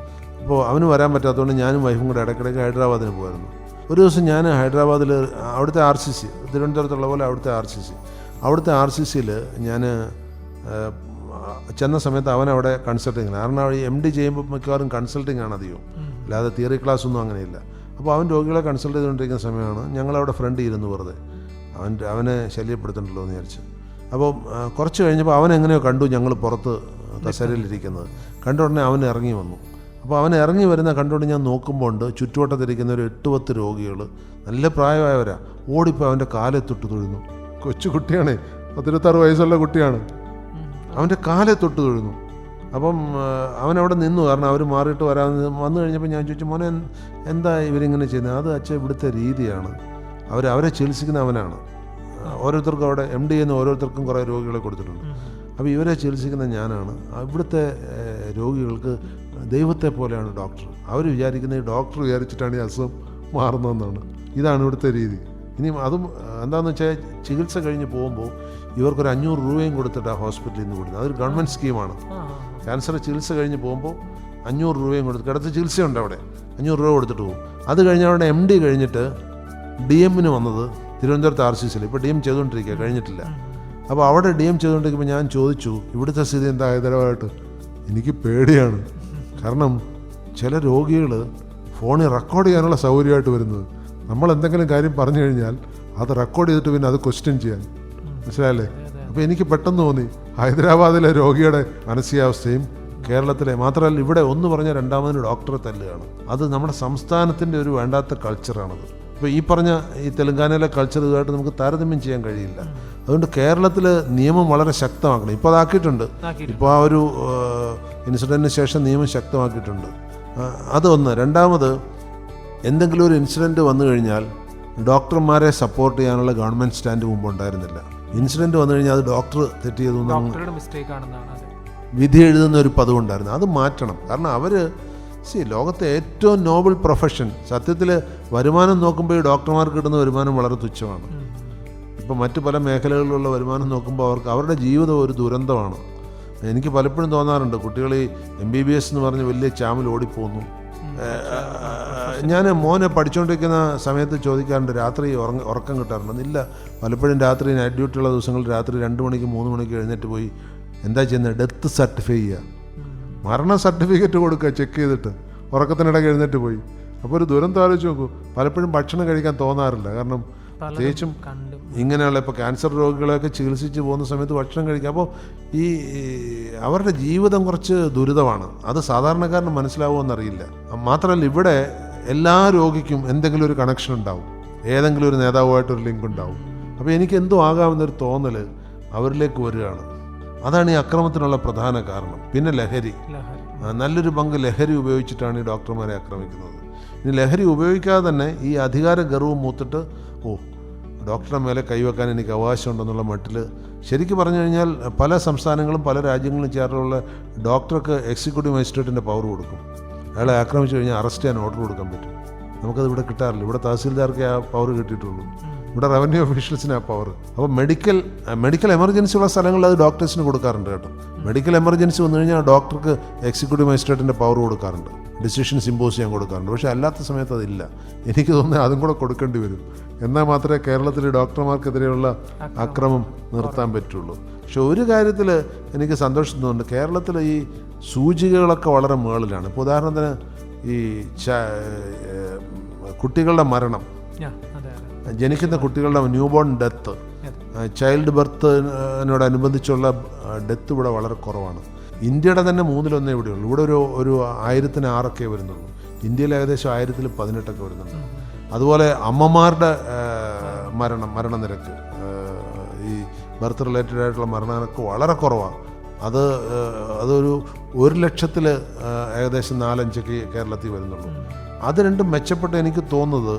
അപ്പോൾ അവന് വരാൻ പറ്റാത്തതുകൊണ്ട് ഞാനും വൈഫും കൂടെ ഇടയ്ക്കിടയ്ക്ക് ഹൈദരാബാദിന് പോയിരുന്നു. ഒരു ദിവസം ഞാൻ ഹൈദരാബാദിൽ അവിടുത്തെ RCC, തിരുവനന്തപുരത്തുള്ള പോലെ അവിടുത്തെ RCCയിൽ ഞാൻ ചെന്ന സമയത്ത് അവനവിടെ കൺസൾട്ടിങ്, കാരണം ഈ MD ചെയ്യുമ്പോൾ മിക്കവാറും കൺസൾട്ടിങ് ആണ് അധികം, അല്ലാതെ തിയറി ക്ലാസ് ഒന്നും അങ്ങനെയില്ല. അപ്പോൾ അവൻ രോഗികളെ കൺസൾട്ട് ചെയ്തുകൊണ്ടിരിക്കുന്ന സമയമാണ് ഞങ്ങളവിടെ ഫ്രണ്ട് ഇരുന്ന് വെറുതെ അവനെ ശല്യപ്പെടുത്തണ്ടല്ലോ എന്ന് വിചാരിച്ച്. അപ്പോൾ കുറച്ച് കഴിഞ്ഞപ്പോൾ അവൻ എങ്ങനെയോ കണ്ടു ഞങ്ങൾ പുറത്ത് കസേരയിലിരിക്കുന്നത്. കണ്ട ഉടനെ അവൻ ഇറങ്ങി വന്നു. അപ്പോൾ അവൻ ഇറങ്ങി വരുന്ന കണ്ടുകൊണ്ട് ഞാൻ നോക്കുമ്പോൾ ഉണ്ട് ചുറ്റുവട്ടത്തിരിക്കുന്ന ഒരു 8-10 രോഗികൾ, നല്ല പ്രായമായവരാ. ഓടിപ്പോൾ അവൻ്റെ കാലെ തൊട്ട് തൊഴുന്നു. കൊച്ചു കുട്ടിയാണ്, 16 വയസ്സുള്ള കുട്ടിയാണ്. അവൻ്റെ കാലെ തൊട്ട് തൊഴുന്നു. അപ്പം അവനവിടെ നിന്നു, കാരണം അവർ മാറിയിട്ട് വന്നു കഴിഞ്ഞപ്പോൾ ഞാൻ ചോദിച്ചു, മോനെ എന്താ ഇവരിങ്ങനെ ചെയ്യുന്നത്? അത് അച്ഛൻ ഇവിടുത്തെ രീതിയാണ്, അവരെ ചികിത്സിക്കുന്ന അവനാണ്. ഓരോരുത്തർക്കും അവിടെ MD ചെയ്യുന്ന ഓരോരുത്തർക്കും കുറേ രോഗികളെ കൊടുത്തിട്ടുണ്ട്. അപ്പോൾ ഇവരെ ചികിത്സിക്കുന്ന ഞാനാണ്. ഇവിടുത്തെ രോഗികൾക്ക് ദൈവത്തെ പോലെയാണ് ഡോക്ടർ. അവർ വിചാരിക്കുന്നത് ഈ ഡോക്ടർ വിചാരിച്ചിട്ടാണ് ഈ അസുഖം മാറുന്നതെന്നാണ്. ഇതാണ് ഇവിടുത്തെ രീതി. ഇനി അതും എന്താണെന്ന് വെച്ചാൽ ചികിത്സ കഴിഞ്ഞ് പോകുമ്പോൾ ഇവർക്കൊരു 500 രൂപയും കൊടുത്തിട്ടാണ് ഹോസ്പിറ്റലിൽ നിന്ന് കൊടുക്കുന്നത്. അതൊരു ഗവൺമെൻറ് സ്കീമാണ്. ക്യാൻസർ ചികിത്സ കഴിഞ്ഞ് പോകുമ്പോൾ 500 രൂപയും കൊടുത്ത്, കിടത്ത് ചികിത്സയുണ്ട് അവിടെ, 500 രൂപ കൊടുത്തിട്ട് പോകും. അത് കഴിഞ്ഞ് അവിടെ MD കഴിഞ്ഞിട്ട് DM-ന് വന്നത് തിരുവനന്തപുരത്ത് RCCയിൽ. ഇപ്പോൾ DM ചെയ്തുകൊണ്ടിരിക്കുക, കഴിഞ്ഞിട്ടില്ല. അപ്പോൾ അവിടെ DM ചെയ്തുകൊണ്ടിരിക്കുമ്പോൾ ഞാൻ ചോദിച്ചു, ഇവിടുത്തെ സ്ഥിതി എന്താ ഹൈദരാബാദായിട്ട്? എനിക്ക് പേടിയാണ്. കാരണം ചില രോഗികൾ ഫോണിൽ റെക്കോർഡ് ചെയ്യാനുള്ള സൗകര്യമായിട്ട് വരുന്നത്, നമ്മൾ എന്തെങ്കിലും കാര്യം പറഞ്ഞു കഴിഞ്ഞാൽ അത് റെക്കോർഡ് ചെയ്തിട്ട് പിന്നെ അത് ക്വസ്റ്റ്യൻ ചെയ്യാൻ, മനസ്സിലായല്ലേ? അപ്പോൾ എനിക്ക് പെട്ടെന്ന് തോന്നി ഹൈദരാബാദിലെ രോഗിയുടെ മാനസികാവസ്ഥയും കേരളത്തിലെ, മാത്രമല്ല ഇവിടെ ഒന്ന് പറഞ്ഞ രണ്ടാമതിന് ഡോക്ടറെ തല്ലുകയാണ്. അത് നമ്മുടെ സംസ്ഥാനത്തിൻ്റെ ഒരു വേണ്ടാത്ത കൾച്ചറാണത്. ഇപ്പോൾ ഈ പറഞ്ഞ ഈ തെലങ്കാനയിലെ കൾച്ചർ ഇതുമായിട്ട് നമുക്ക് താരതമ്യം ചെയ്യാൻ കഴിയില്ല. അതുകൊണ്ട് കേരളത്തിൽ നിയമം വളരെ ശക്തമാക്കണം. ഇപ്പോൾ അതാക്കിയിട്ടുണ്ട്. ഇപ്പോൾ ആ ഒരു ഇൻസിഡൻറ്റിന് ശേഷം നിയമം ശക്തമാക്കിയിട്ടുണ്ട്. അതൊന്ന്. രണ്ടാമത്, എന്തെങ്കിലും ഒരു ഇൻസിഡൻറ്റ് വന്നു കഴിഞ്ഞാൽ ഡോക്ടർമാരെ സപ്പോർട്ട് ചെയ്യാനുള്ള ഗവൺമെൻറ് സ്റ്റാൻഡ് മുമ്പ് ഉണ്ടായിരുന്നില്ല. ഇൻസിഡൻറ്റ് വന്നു കഴിഞ്ഞാൽ അത് ഡോക്ടർ തെറ്റ് ചെയ്തു വിധി എഴുതുന്ന ഒരു പതിവുണ്ടായിരുന്നു. അത് മാറ്റണം. കാരണം അവർ ലോകത്തെ ഏറ്റവും നോബൽ പ്രൊഫഷൻ, സത്യത്തിൽ വരുമാനം നോക്കുമ്പോൾ ഈ ഡോക്ടർമാർക്ക് കിട്ടുന്ന വരുമാനം വളരെ തുച്ഛമാണ്. ഇപ്പോൾ മറ്റു പല മേഖലകളിലുള്ള വരുമാനം നോക്കുമ്പോൾ അവരുടെ ജീവിതം ഒരു ദുരന്തമാണ്. എനിക്ക് പലപ്പോഴും തോന്നാറുണ്ട്, കുട്ടികൾ ഈ MBBS എന്ന് പറഞ്ഞ് വലിയ ചാമിൽ ഓടിപ്പോകുന്നു. ഞാൻ മോനെ പഠിച്ചുകൊണ്ടിരിക്കുന്ന സമയത്ത് ചോദിക്കാറുണ്ട്, രാത്രി ഉറക്കം കിട്ടാറുണ്ട്? ഇല്ല. പലപ്പോഴും രാത്രി നൈറ്റ് ഡ്യൂട്ടിയുള്ള ദിവസങ്ങളിൽ രാത്രി 2 മണിക്ക് 3 മണിക്ക് എഴുന്നേറ്റ് പോയി എന്താ ചെയ്യുന്നത്? ഡെത്ത് സർട്ടിഫൈ ചെയ്യുക, മരണ സർട്ടിഫിക്കറ്റ് കൊടുക്കുക, ചെക്ക് ചെയ്തിട്ട് ഉറക്കത്തിനിടയ്ക്ക് എഴുന്നേറ്റ് പോയി. അപ്പോൾ ഒരു ദുരന്തം ആലോചിച്ച് നോക്കൂ. പലപ്പോഴും ഭക്ഷണം കഴിക്കാൻ തോന്നാറില്ല. കാരണം പ്രത്യേകിച്ചും ഇങ്ങനെയുള്ള ഇപ്പോൾ ക്യാൻസർ രോഗികളെയൊക്കെ ചികിത്സിച്ച് പോകുന്ന സമയത്ത് ഭക്ഷണം കഴിക്കുക. അപ്പോൾ ഈ അവരുടെ ജീവിതം കുറച്ച് ദുരിതമാണ്. അത് സാധാരണക്കാരന് മനസ്സിലാവുമെന്നറിയില്ല. മാത്രമല്ല ഇവിടെ എല്ലാ രോഗിക്കും എന്തെങ്കിലും ഒരു കണക്ഷൻ ഉണ്ടാവും, ഏതെങ്കിലും ഒരു നേതാവുമായിട്ടൊരു ലിങ്ക് ഉണ്ടാവും. അപ്പോൾ എനിക്ക് എന്തോ ആകാമെന്നൊരു തോന്നൽ അവരിലേക്ക് വരികയാണ്. അതാണ് ഈ അക്രമത്തിനുള്ള പ്രധാന കാരണം. പിന്നെ ലഹരി, നല്ലൊരു പങ്ക് ലഹരി ഉപയോഗിച്ചിട്ടാണ് ഈ ഡോക്ടർമാരെ ആക്രമിക്കുന്നത്. ഇനി ലഹരി ഉപയോഗിക്കാതെ തന്നെ ഈ അധികാര ഗർവ്വം മൂത്തിട്ട് ഡോക്ടറുടെ മേലെ കൈവെക്കാൻ എനിക്ക് അവകാശമുണ്ടെന്നുള്ള മട്ടിൽ, ശരിക്കും പറഞ്ഞു കഴിഞ്ഞാൽ പല സംസ്ഥാനങ്ങളും പല രാജ്യങ്ങളും ചേർന്നുള്ള ഡോക്ടർക്ക് എക്സിക്യൂട്ടീവ് മജിസ്ട്രേറ്റിൻ്റെ പവർ കൊടുക്കും. അയാളെ ആക്രമിച്ചു കഴിഞ്ഞാൽ അറസ്റ്റ് ചെയ്യാൻ ഓർഡർ കൊടുക്കാൻ പറ്റും. നമുക്കത് ഇവിടെ കിട്ടാറില്ല. ഇവിടെ തഹസീൽദാർക്ക് ആ പവർ കിട്ടിയിട്ടുള്ളൂ. ഇവിടെ റവന്യൂ ഒഫീഷ്യൽസിന് ആ പവർ. അപ്പോൾ മെഡിക്കൽ എമർജൻസി ഉള്ള സ്ഥലങ്ങളിൽ അത് ഡോക്ടേഴ്സിന് കൊടുക്കാറുണ്ട് കേട്ടോ. മെഡിക്കൽ എമർജൻസി വന്നു കഴിഞ്ഞാൽ ഡോക്ടർക്ക് എക്സിക്യൂട്ടീവ് മജിസ്ട്രേറ്റിൻ്റെ പവർ കൊടുക്കാറുണ്ട്, ഡിസിഷൻസ് ഇമ്പോസ് ചെയ്യാൻ കൊടുക്കാറുണ്ട്. പക്ഷേ അല്ലാത്ത സമയത്ത് അതില്ല. എനിക്ക് തോന്നുന്നത് അതും കൂടെ കൊടുക്കേണ്ടി വരും. എന്നാൽ മാത്രമേ കേരളത്തിൽ ഡോക്ടർമാർക്കെതിരെയുള്ള അക്രമം നിർത്താൻ പറ്റുള്ളൂ. പക്ഷെ ഒരു കാര്യത്തിൽ എനിക്ക് സന്തോഷം തോന്നുന്നുണ്ട്. കേരളത്തിൽ ഈ സൂചികകളൊക്കെ വളരെ മുകളിലാണ്. ഇപ്പോൾ ഉദാഹരണത്തിന് ഈ കുട്ടികളുടെ മരണം, ജനിക്കുന്ന കുട്ടികളുടെ ന്യൂബോൺ ഡെത്ത്, ചൈൽഡ് ബർത്തിനോടനുബന്ധിച്ചുള്ള ഡെത്ത് ഇവിടെ വളരെ കുറവാണ്. ഇന്ത്യയുടെ തന്നെ 1/3 ഇവിടെയുള്ളൂ. ഇവിടെ ഒരു 1006 വരുന്നുള്ളൂ. ഇന്ത്യയിൽ ഏകദേശം 1018 വരുന്നുണ്ട്. അതുപോലെ അമ്മമാരുടെ മരണനിരക്ക്, ഈ ബർത്ത് റിലേറ്റഡ് ആയിട്ടുള്ള മരണനിരക്ക് വളരെ കുറവാണ്. അതൊരു 100,000 ഏകദേശം 4-5 കേരളത്തിൽ വരുന്നുള്ളൂ. അത് രണ്ടും മെച്ചപ്പെട്ട് എനിക്ക് തോന്നുന്നത്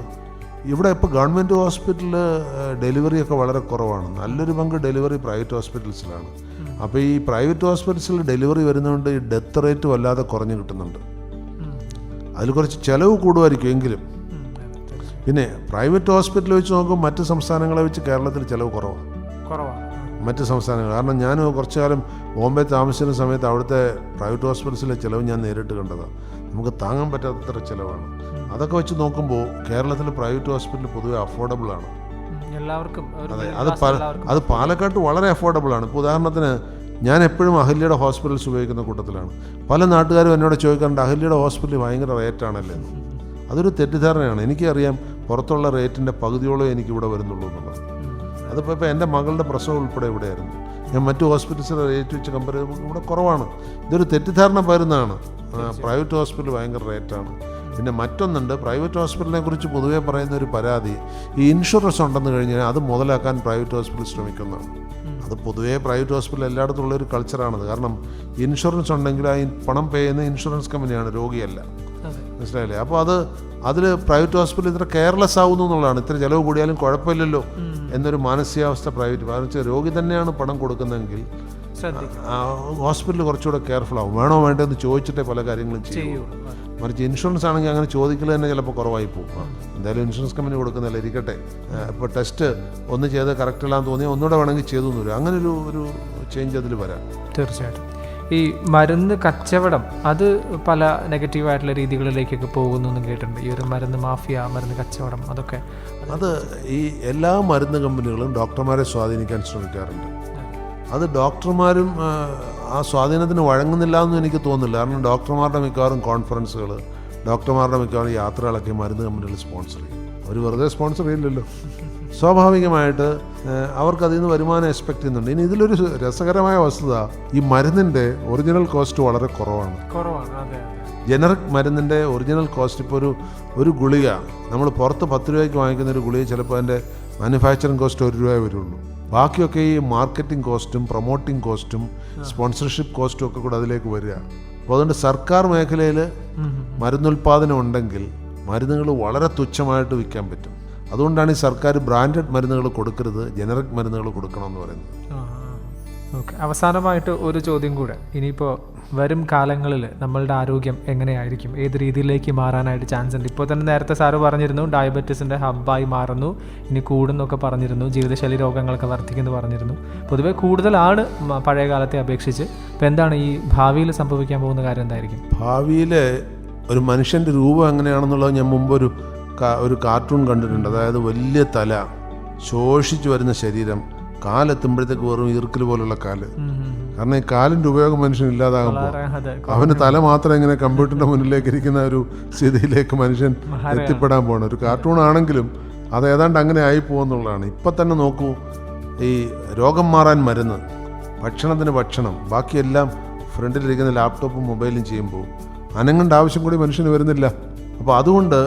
ഇവിടെ ഇപ്പോൾ ഗവൺമെൻറ് ഹോസ്പിറ്റലിൽ ഡെലിവറിയൊക്കെ വളരെ കുറവാണ്. നല്ലൊരു പങ്ക് ഡെലിവറി പ്രൈവറ്റ് ഹോസ്പിറ്റൽസിലാണ്. അപ്പോൾ ഈ പ്രൈവറ്റ് ഹോസ്പിറ്റൽസിൽ ഡെലിവറി വരുന്നതുകൊണ്ട് ഈ ഡെത്ത് റേറ്റ് വല്ലാതെ കുറഞ്ഞു കിട്ടുന്നുണ്ട്. അതിൽ കുറച്ച് ചിലവ് കൂടുമായിരിക്കും എങ്കിലും. പിന്നെ പ്രൈവറ്റ് ഹോസ്പിറ്റൽ വെച്ച് നോക്കുമ്പോൾ മറ്റ് സംസ്ഥാനങ്ങളെ വെച്ച് കേരളത്തിൽ ചിലവ് കുറവാണ് മറ്റ് സംസ്ഥാനങ്ങൾ. കാരണം ഞാൻ കുറച്ചു കാലം ബോംബെ താമസിക്കുന്ന സമയത്ത് അവിടുത്തെ പ്രൈവറ്റ് ഹോസ്പിറ്റൽസിലെ ചിലവ് ഞാൻ നേരിട്ട് കണ്ടതാണ്. നമുക്ക് താങ്ങാൻ പറ്റാത്തത്ര ചിലവാണ്. അതൊക്കെ വെച്ച് നോക്കുമ്പോൾ കേരളത്തിൽ പ്രൈവറ്റ് ഹോസ്പിറ്റൽ പൊതുവെ അഫോർഡബിൾ ആണ് എല്ലാവർക്കും. അതെ, അത് പാലക്കാട്ട് വളരെ അഫോർഡബിൾ ആണ്. ഇപ്പോൾ ഉദാഹരണത്തിന് ഞാൻ എപ്പോഴും അഹല്യയുടെ ഹോസ്പിറ്റൽസ് ഉപയോഗിക്കുന്ന കൂട്ടത്തിലാണ്. പല നാട്ടുകാരും എന്നോട് ചോദിക്കാറുണ്ട്, അഹല്യയുടെ ഹോസ്പിറ്റൽ ഭയങ്കര റേറ്റാണല്ലേ എന്ന്. അതൊരു തെറ്റിദ്ധാരണയാണ്. എനിക്കറിയാം പുറത്തുള്ള റേറ്റിൻ്റെ പകുതിയോളം എനിക്കിവിടെ വരുന്നുള്ളൂ എന്നുള്ളത്. അതിപ്പോൾ എൻ്റെ മകളുടെ പ്രസവം ഉൾപ്പെടെ ഇവിടെയായിരുന്നു. ഞാൻ മറ്റു ഹോസ്പിറ്റൽസിലെ റേറ്റ് വെച്ച് കമ്പയർ ചെയ്യുമ്പോൾ ഇവിടെ കുറവാണ്. ഇതൊരു തെറ്റിദ്ധാരണ പകരുന്നതാണ്. പ്രൈവറ്റ് ഹോസ്പിറ്റൽ ഭയങ്കര റേറ്റാണ്. പിന്നെ മറ്റൊന്നുണ്ട്, പ്രൈവറ്റ് ഹോസ്പിറ്റലിനെ കുറിച്ച് പൊതുവേ പറയുന്ന ഒരു പരാതി, ഈ ഇൻഷുറൻസ് ഉണ്ടെന്ന് കഴിഞ്ഞാൽ അത് മുതലാക്കാൻ പ്രൈവറ്റ് ഹോസ്പിറ്റൽ ശ്രമിക്കുന്നതാണ്. അത് പൊതുവേ പ്രൈവറ്റ് ഹോസ്പിറ്റൽ എല്ലായിടത്തും ഉള്ളൊരു കൾച്ചറാണത്. കാരണം ഇൻഷുറൻസ് ഉണ്ടെങ്കിൽ ആ പണം പേ ചെയ്യുന്ന ഇൻഷുറൻസ് കമ്പനിയാണ്, രോഗിയല്ല. മനസ്സിലായില്ലേ? അപ്പോൾ അതിൽ പ്രൈവറ്റ് ഹോസ്പിറ്റൽ ഇത്ര കെയർലെസ് ആവുന്നു എന്നുള്ളതാണ്. ഇത്ര ചിലവ് കൂടിയാലും കുഴപ്പമില്ലല്ലോ എന്നൊരു മാനസികാവസ്ഥ പ്രൈവറ്റ്. രോഗി തന്നെയാണ് പണം കൊടുക്കുന്നതെങ്കിൽ ഹോസ്പിറ്റൽ കുറച്ചുകൂടെ കെയർഫുൾ ആവും. വേണോ വേണ്ടതെന്ന് ചോദിച്ചിട്ടേ പല കാര്യങ്ങളും ചെയ്യും. മറിച്ച് ഇൻഷുറൻസ് ആണെങ്കിൽ അങ്ങനെ ചോദിക്കൽ തന്നെ ചിലപ്പോൾ കുറവായി പോകും. എന്തായാലും ഇൻഷുറൻസ് കമ്പനി കൊടുക്കുന്നില്ല, ഇരിക്കട്ടെ. ഇപ്പോൾ ടെസ്റ്റ് ഒന്ന് ചെയ്ത് കറക്റ്റ് ഇല്ലാന്ന് തോന്നിയാൽ ഒന്നുകൂടെ വേണമെങ്കിൽ ചെയ്തു വരും. അങ്ങനെ ഒരു ചേഞ്ച് അതിൽ വരാം. തീർച്ചയായിട്ടും ഈ മരുന്ന് കച്ചവടം അത് പല നെഗറ്റീവായിട്ടുള്ള രീതികളിലേക്കൊക്കെ പോകുന്നു എന്ന് കേട്ടിട്ടുണ്ട്. ഈ ഒരു മരുന്ന് മാഫിയ, മരുന്ന് കച്ചവടം, അതൊക്കെ അത് ഈ എല്ലാ മരുന്ന് കമ്പനികളും ഡോക്ടർമാരെ സ്വാധീനിക്കാൻ ശ്രമിക്കാറുണ്ട്. അത് ഡോക്ടർമാരും ആ സ്വാധീനത്തിന് വഴങ്ങുന്നില്ല എന്നും എനിക്ക് തോന്നുന്നില്ല. കാരണം ഡോക്ടർമാരുടെ മിക്കവാറും കോൺഫറൻസുകൾ, ഡോക്ടർമാരുടെ മിക്കവാറും യാത്രകളൊക്കെ മരുന്ന് കമ്പനികൾ സ്പോൺസർ ചെയ്യും. അവർ വെറുതെ സ്പോൺസർ ചെയ്യില്ലല്ലോ. സ്വാഭാവികമായിട്ട് അവർക്ക് അതിൽ നിന്ന് വരുമാനം എക്സ്പെക്ട് ചെയ്യുന്നുണ്ട്. ഇനി ഇതിലൊരു രസകരമായ വസ്തുത, ഈ മരുന്നിൻ്റെ ഒറിജിനൽ കോസ്റ്റ് വളരെ കുറവാണ്. ജനറിക് മരുന്നിൻ്റെ ഒറിജിനൽ കോസ്റ്റ് ഇപ്പോൾ ഒരു ഗുളിക നമ്മൾ പുറത്ത് 10 രൂപയ്ക്ക് വാങ്ങിക്കുന്ന ഒരു ഗുളിക ചിലപ്പോൾ അതിൻ്റെ മാനുഫാക്ചറിങ് കോസ്റ്റ് 1 രൂപയെ വരുള്ളൂ. ബാക്കിയൊക്കെ ഈ മാർക്കറ്റിംഗ് കോസ്റ്റും പ്രൊമോട്ടിംഗ് കോസ്റ്റും സ്പോൺസർഷിപ്പ് കോസ്റ്റും ഒക്കെ കൂടെ അതിലേക്ക് വരിക. അപ്പോൾ അതുകൊണ്ട് സർക്കാർ മേഖലയിൽ മരുന്നുൽപ്പാദനം ഉണ്ടെങ്കിൽ മരുന്നുകൾ വളരെ തുച്ഛമായിട്ട് വിൽക്കാൻ പറ്റും. അതുകൊണ്ടാണ് ഈ സർക്കാർ ബ്രാൻഡഡ് മരുന്നുകൾ കൊടുക്കരുത്, ജനറിക് മരുന്നുകൾ കൊടുക്കണമെന്ന് പറയുന്നത്. ഓക്കെ, അവസാനമായിട്ട് ഒരു ചോദ്യം കൂടെ. ഇനിയിപ്പോൾ വരും കാലങ്ങളിൽ നമ്മളുടെ ആരോഗ്യം എങ്ങനെയായിരിക്കും, ഏത് രീതിയിലേക്ക് മാറാനായിട്ട് ചാൻസ് ഉണ്ട്? ഇപ്പോൾ തന്നെ നേരത്തെ സാറ് പറഞ്ഞിരുന്നു ഡയബറ്റീസിൻ്റെ ഹബ്ബായി മാറുന്നു, ഇനി കൂടുന്നൊക്കെ പറഞ്ഞിരുന്നു, ജീവിതശൈലി രോഗങ്ങളൊക്കെ വർദ്ധിക്കുന്നു പറഞ്ഞിരുന്നു. പൊതുവെ കൂടുതലാണ് പഴയ കാലത്തെ അപേക്ഷിച്ച്. അപ്പോൾ എന്താണ് ഈ ഭാവിയിൽ സംഭവിക്കാൻ പോകുന്ന കാര്യം എന്തായിരിക്കും? ഭാവിയിൽ ഒരു മനുഷ്യൻ്റെ രൂപം എങ്ങനെയാണെന്നുള്ളത് ഞാൻ മുമ്പ് ഒരു കാർട്ടൂൺ കണ്ടിട്ടുണ്ട്. അതായത് വലിയ തല, ശോഷിച്ചു വരുന്ന ശരീരം, കാലെത്തുമ്പോഴത്തേക്ക് വെറും ഈർക്കൽ പോലുള്ള കാല്. കാരണം ഈ കാലിൻ്റെ ഉപയോഗം മനുഷ്യൻ ഇല്ലാതാകുമ്പോൾ അവന് തല മാത്രം ഇങ്ങനെ കമ്പ്യൂട്ടറിൻ്റെ മുന്നിലേക്ക് ഇരിക്കുന്ന ഒരു സ്ഥിതിയിലേക്ക് മനുഷ്യൻ എത്തിപ്പെടാൻ പോകണം. ഒരു കാർട്ടൂൺ ആണെങ്കിലും അത് ഏതാണ്ട് അങ്ങനെ ആയി പോകുന്നുള്ളതാണ്. ഇപ്പം തന്നെ നോക്കൂ, ഈ രോഗം മാറാൻ മരുന്ന്, ഭക്ഷണത്തിന് ഭക്ഷണം, ബാക്കിയെല്ലാം ഫ്രണ്ടിലിരിക്കുന്ന ലാപ്ടോപ്പും മൊബൈലും ചെയ്യുമ്പോൾ അനങ്ങേണ്ട ആവശ്യം കൂടി മനുഷ്യന് വരുന്നില്ല. അപ്പോൾ അതുകൊണ്ട്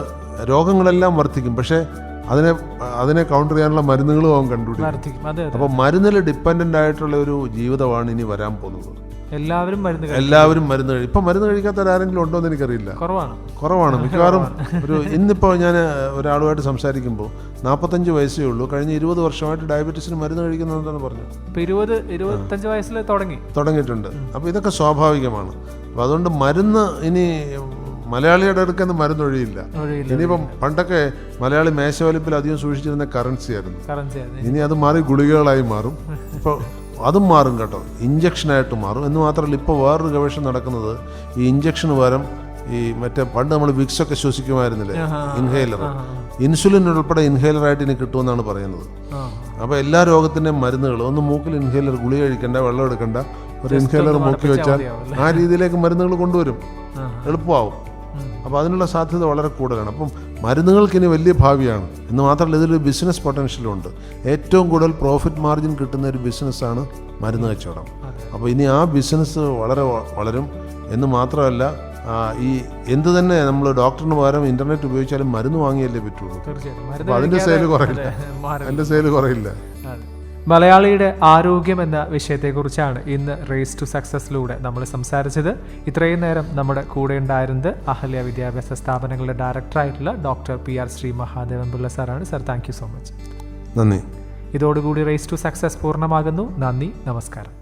രോഗങ്ങളെല്ലാം വർദ്ധിക്കും. പക്ഷേ അതിനെ കൗണ്ടർ ചെയ്യാനുള്ള മരുന്നുകളും അവൻ കണ്ടുപിടിക്കും. അപ്പോൾ മരുന്നിൽ ഡിപ്പെൻഡൻ്റ് ആയിട്ടുള്ള ഒരു ജീവിതമാണ് ഇനി വരാൻ പോകുന്നത്. എല്ലാവരും മരുന്ന് കഴിക്കും. ഇപ്പം മരുന്ന് കഴിക്കാത്തവരാരെങ്കിലും ഉണ്ടോ എന്ന് എനിക്കറിയില്ല. കുറവാണ് മിക്കവാറും. ഇന്നിപ്പോൾ ഞാൻ ഒരാളുമായിട്ട് സംസാരിക്കുമ്പോൾ 45 വയസ്സേ ഉള്ളൂ, കഴിഞ്ഞ 20 വർഷമായിട്ട് ഡയബറ്റീസിന് മരുന്ന് കഴിക്കുന്നതെന്ന് പറഞ്ഞു. 25 വയസ്സിൽ തുടങ്ങിയിട്ടുണ്ട്. അപ്പോൾ ഇതൊക്കെ സ്വാഭാവികമാണ്. അപ്പോൾ അതുകൊണ്ട് മരുന്ന് ഇനി മലയാളിയുടെ അടുക്കുന്ന മരുന്നൊഴിയില്ല. ഇനിയിപ്പം പണ്ടൊക്കെ മലയാളി മേശവലിപ്പിൽ അധികം സൂക്ഷിച്ചിരുന്ന കറൻസി ആയിരുന്നു. ഇനി അത് മാറി ഗുളികകളായി മാറും. ഇപ്പോൾ അതും മാറും കേട്ടോ, ഇഞ്ചക്ഷനായിട്ട് മാറും. എന്ന് മാത്രമല്ല, ഇപ്പോൾ വേറൊരു ഗവേഷണം നടക്കുന്നത് ഈ ഇഞ്ചക്ഷന് പകരം ഈ മറ്റേ പണ്ട് നമ്മൾ വിക്സൊക്കെ ശ്വസിക്കുമായിരുന്നില്ലേ, ഇൻഹേലർ, ഇൻസുലിൻ ഉൾപ്പെടെ ഇൻഹേലറായിട്ട് ഇനി കിട്ടുമെന്നാണ് പറയുന്നത്. അപ്പോൾ എല്ലാ രോഗത്തിൻ്റെയും മരുന്നുകൾ ഒന്ന് മൂക്കിൽ ഇൻഹേലർ, ഗുളിക കഴിക്കണ്ട, വെള്ളം എടുക്കണ്ട, ഒരു ഇൻഹേലർ മൂക്കി വെച്ചാൽ ആ രീതിയിലേക്ക് മരുന്നുകൾ കൊണ്ടുവരും, എളുപ്പമാവും. അപ്പോൾ അതിനുള്ള സാധ്യത വളരെ കൂടുതലാണ്. അപ്പം മരുന്നുകൾക്ക് ഇനി വലിയ ഭാവിയാണ്. എന്ന് മാത്രമല്ല, ഇതിലൊരു ബിസിനസ് പൊട്ടൻഷ്യലും ഉണ്ട്. ഏറ്റവും കൂടുതൽ പ്രോഫിറ്റ് മാർജിൻ കിട്ടുന്ന ഒരു ബിസിനസ്സാണ് മരുന്ന് കച്ചവടം. അപ്പോൾ ഇനി ആ ബിസിനസ് വളരും. എന്ന് മാത്രമല്ല, ഈ എന്ത് തന്നെ നമ്മൾ ഡോക്ടറിന് പകരം ഇൻ്റർനെറ്റ് ഉപയോഗിച്ചാലും മരുന്ന് വാങ്ങിയല്ലേ പറ്റുള്ളൂ. അപ്പോൾ അതിൻ്റെ സെയിൽ കുറയില്ല. മലയാളിയുടെ ആരോഗ്യം എന്ന വിഷയത്തെക്കുറിച്ചാണ് ഇന്ന് റേസ് ടു സക്സസിലൂടെ നമ്മൾ സംസാരിച്ചത്. ഇത്രയും നേരം നമ്മുടെ കൂടെ ഉണ്ടായിരുന്നത് അഹല്യ വിദ്യാഭ്യാസ സ്ഥാപനങ്ങളുടെ ഡയറക്ടറായിട്ടുള്ള ഡോക്ടർ PR ശ്രീ മഹാദേവൻ പിള്ള സാറാണ്. Sir, thank you so much. നന്ദി. ഇതോടുകൂടി റേസ് ടു സക്സസ് പൂർണ്ണമാകുന്നു. നന്ദി, നമസ്കാരം.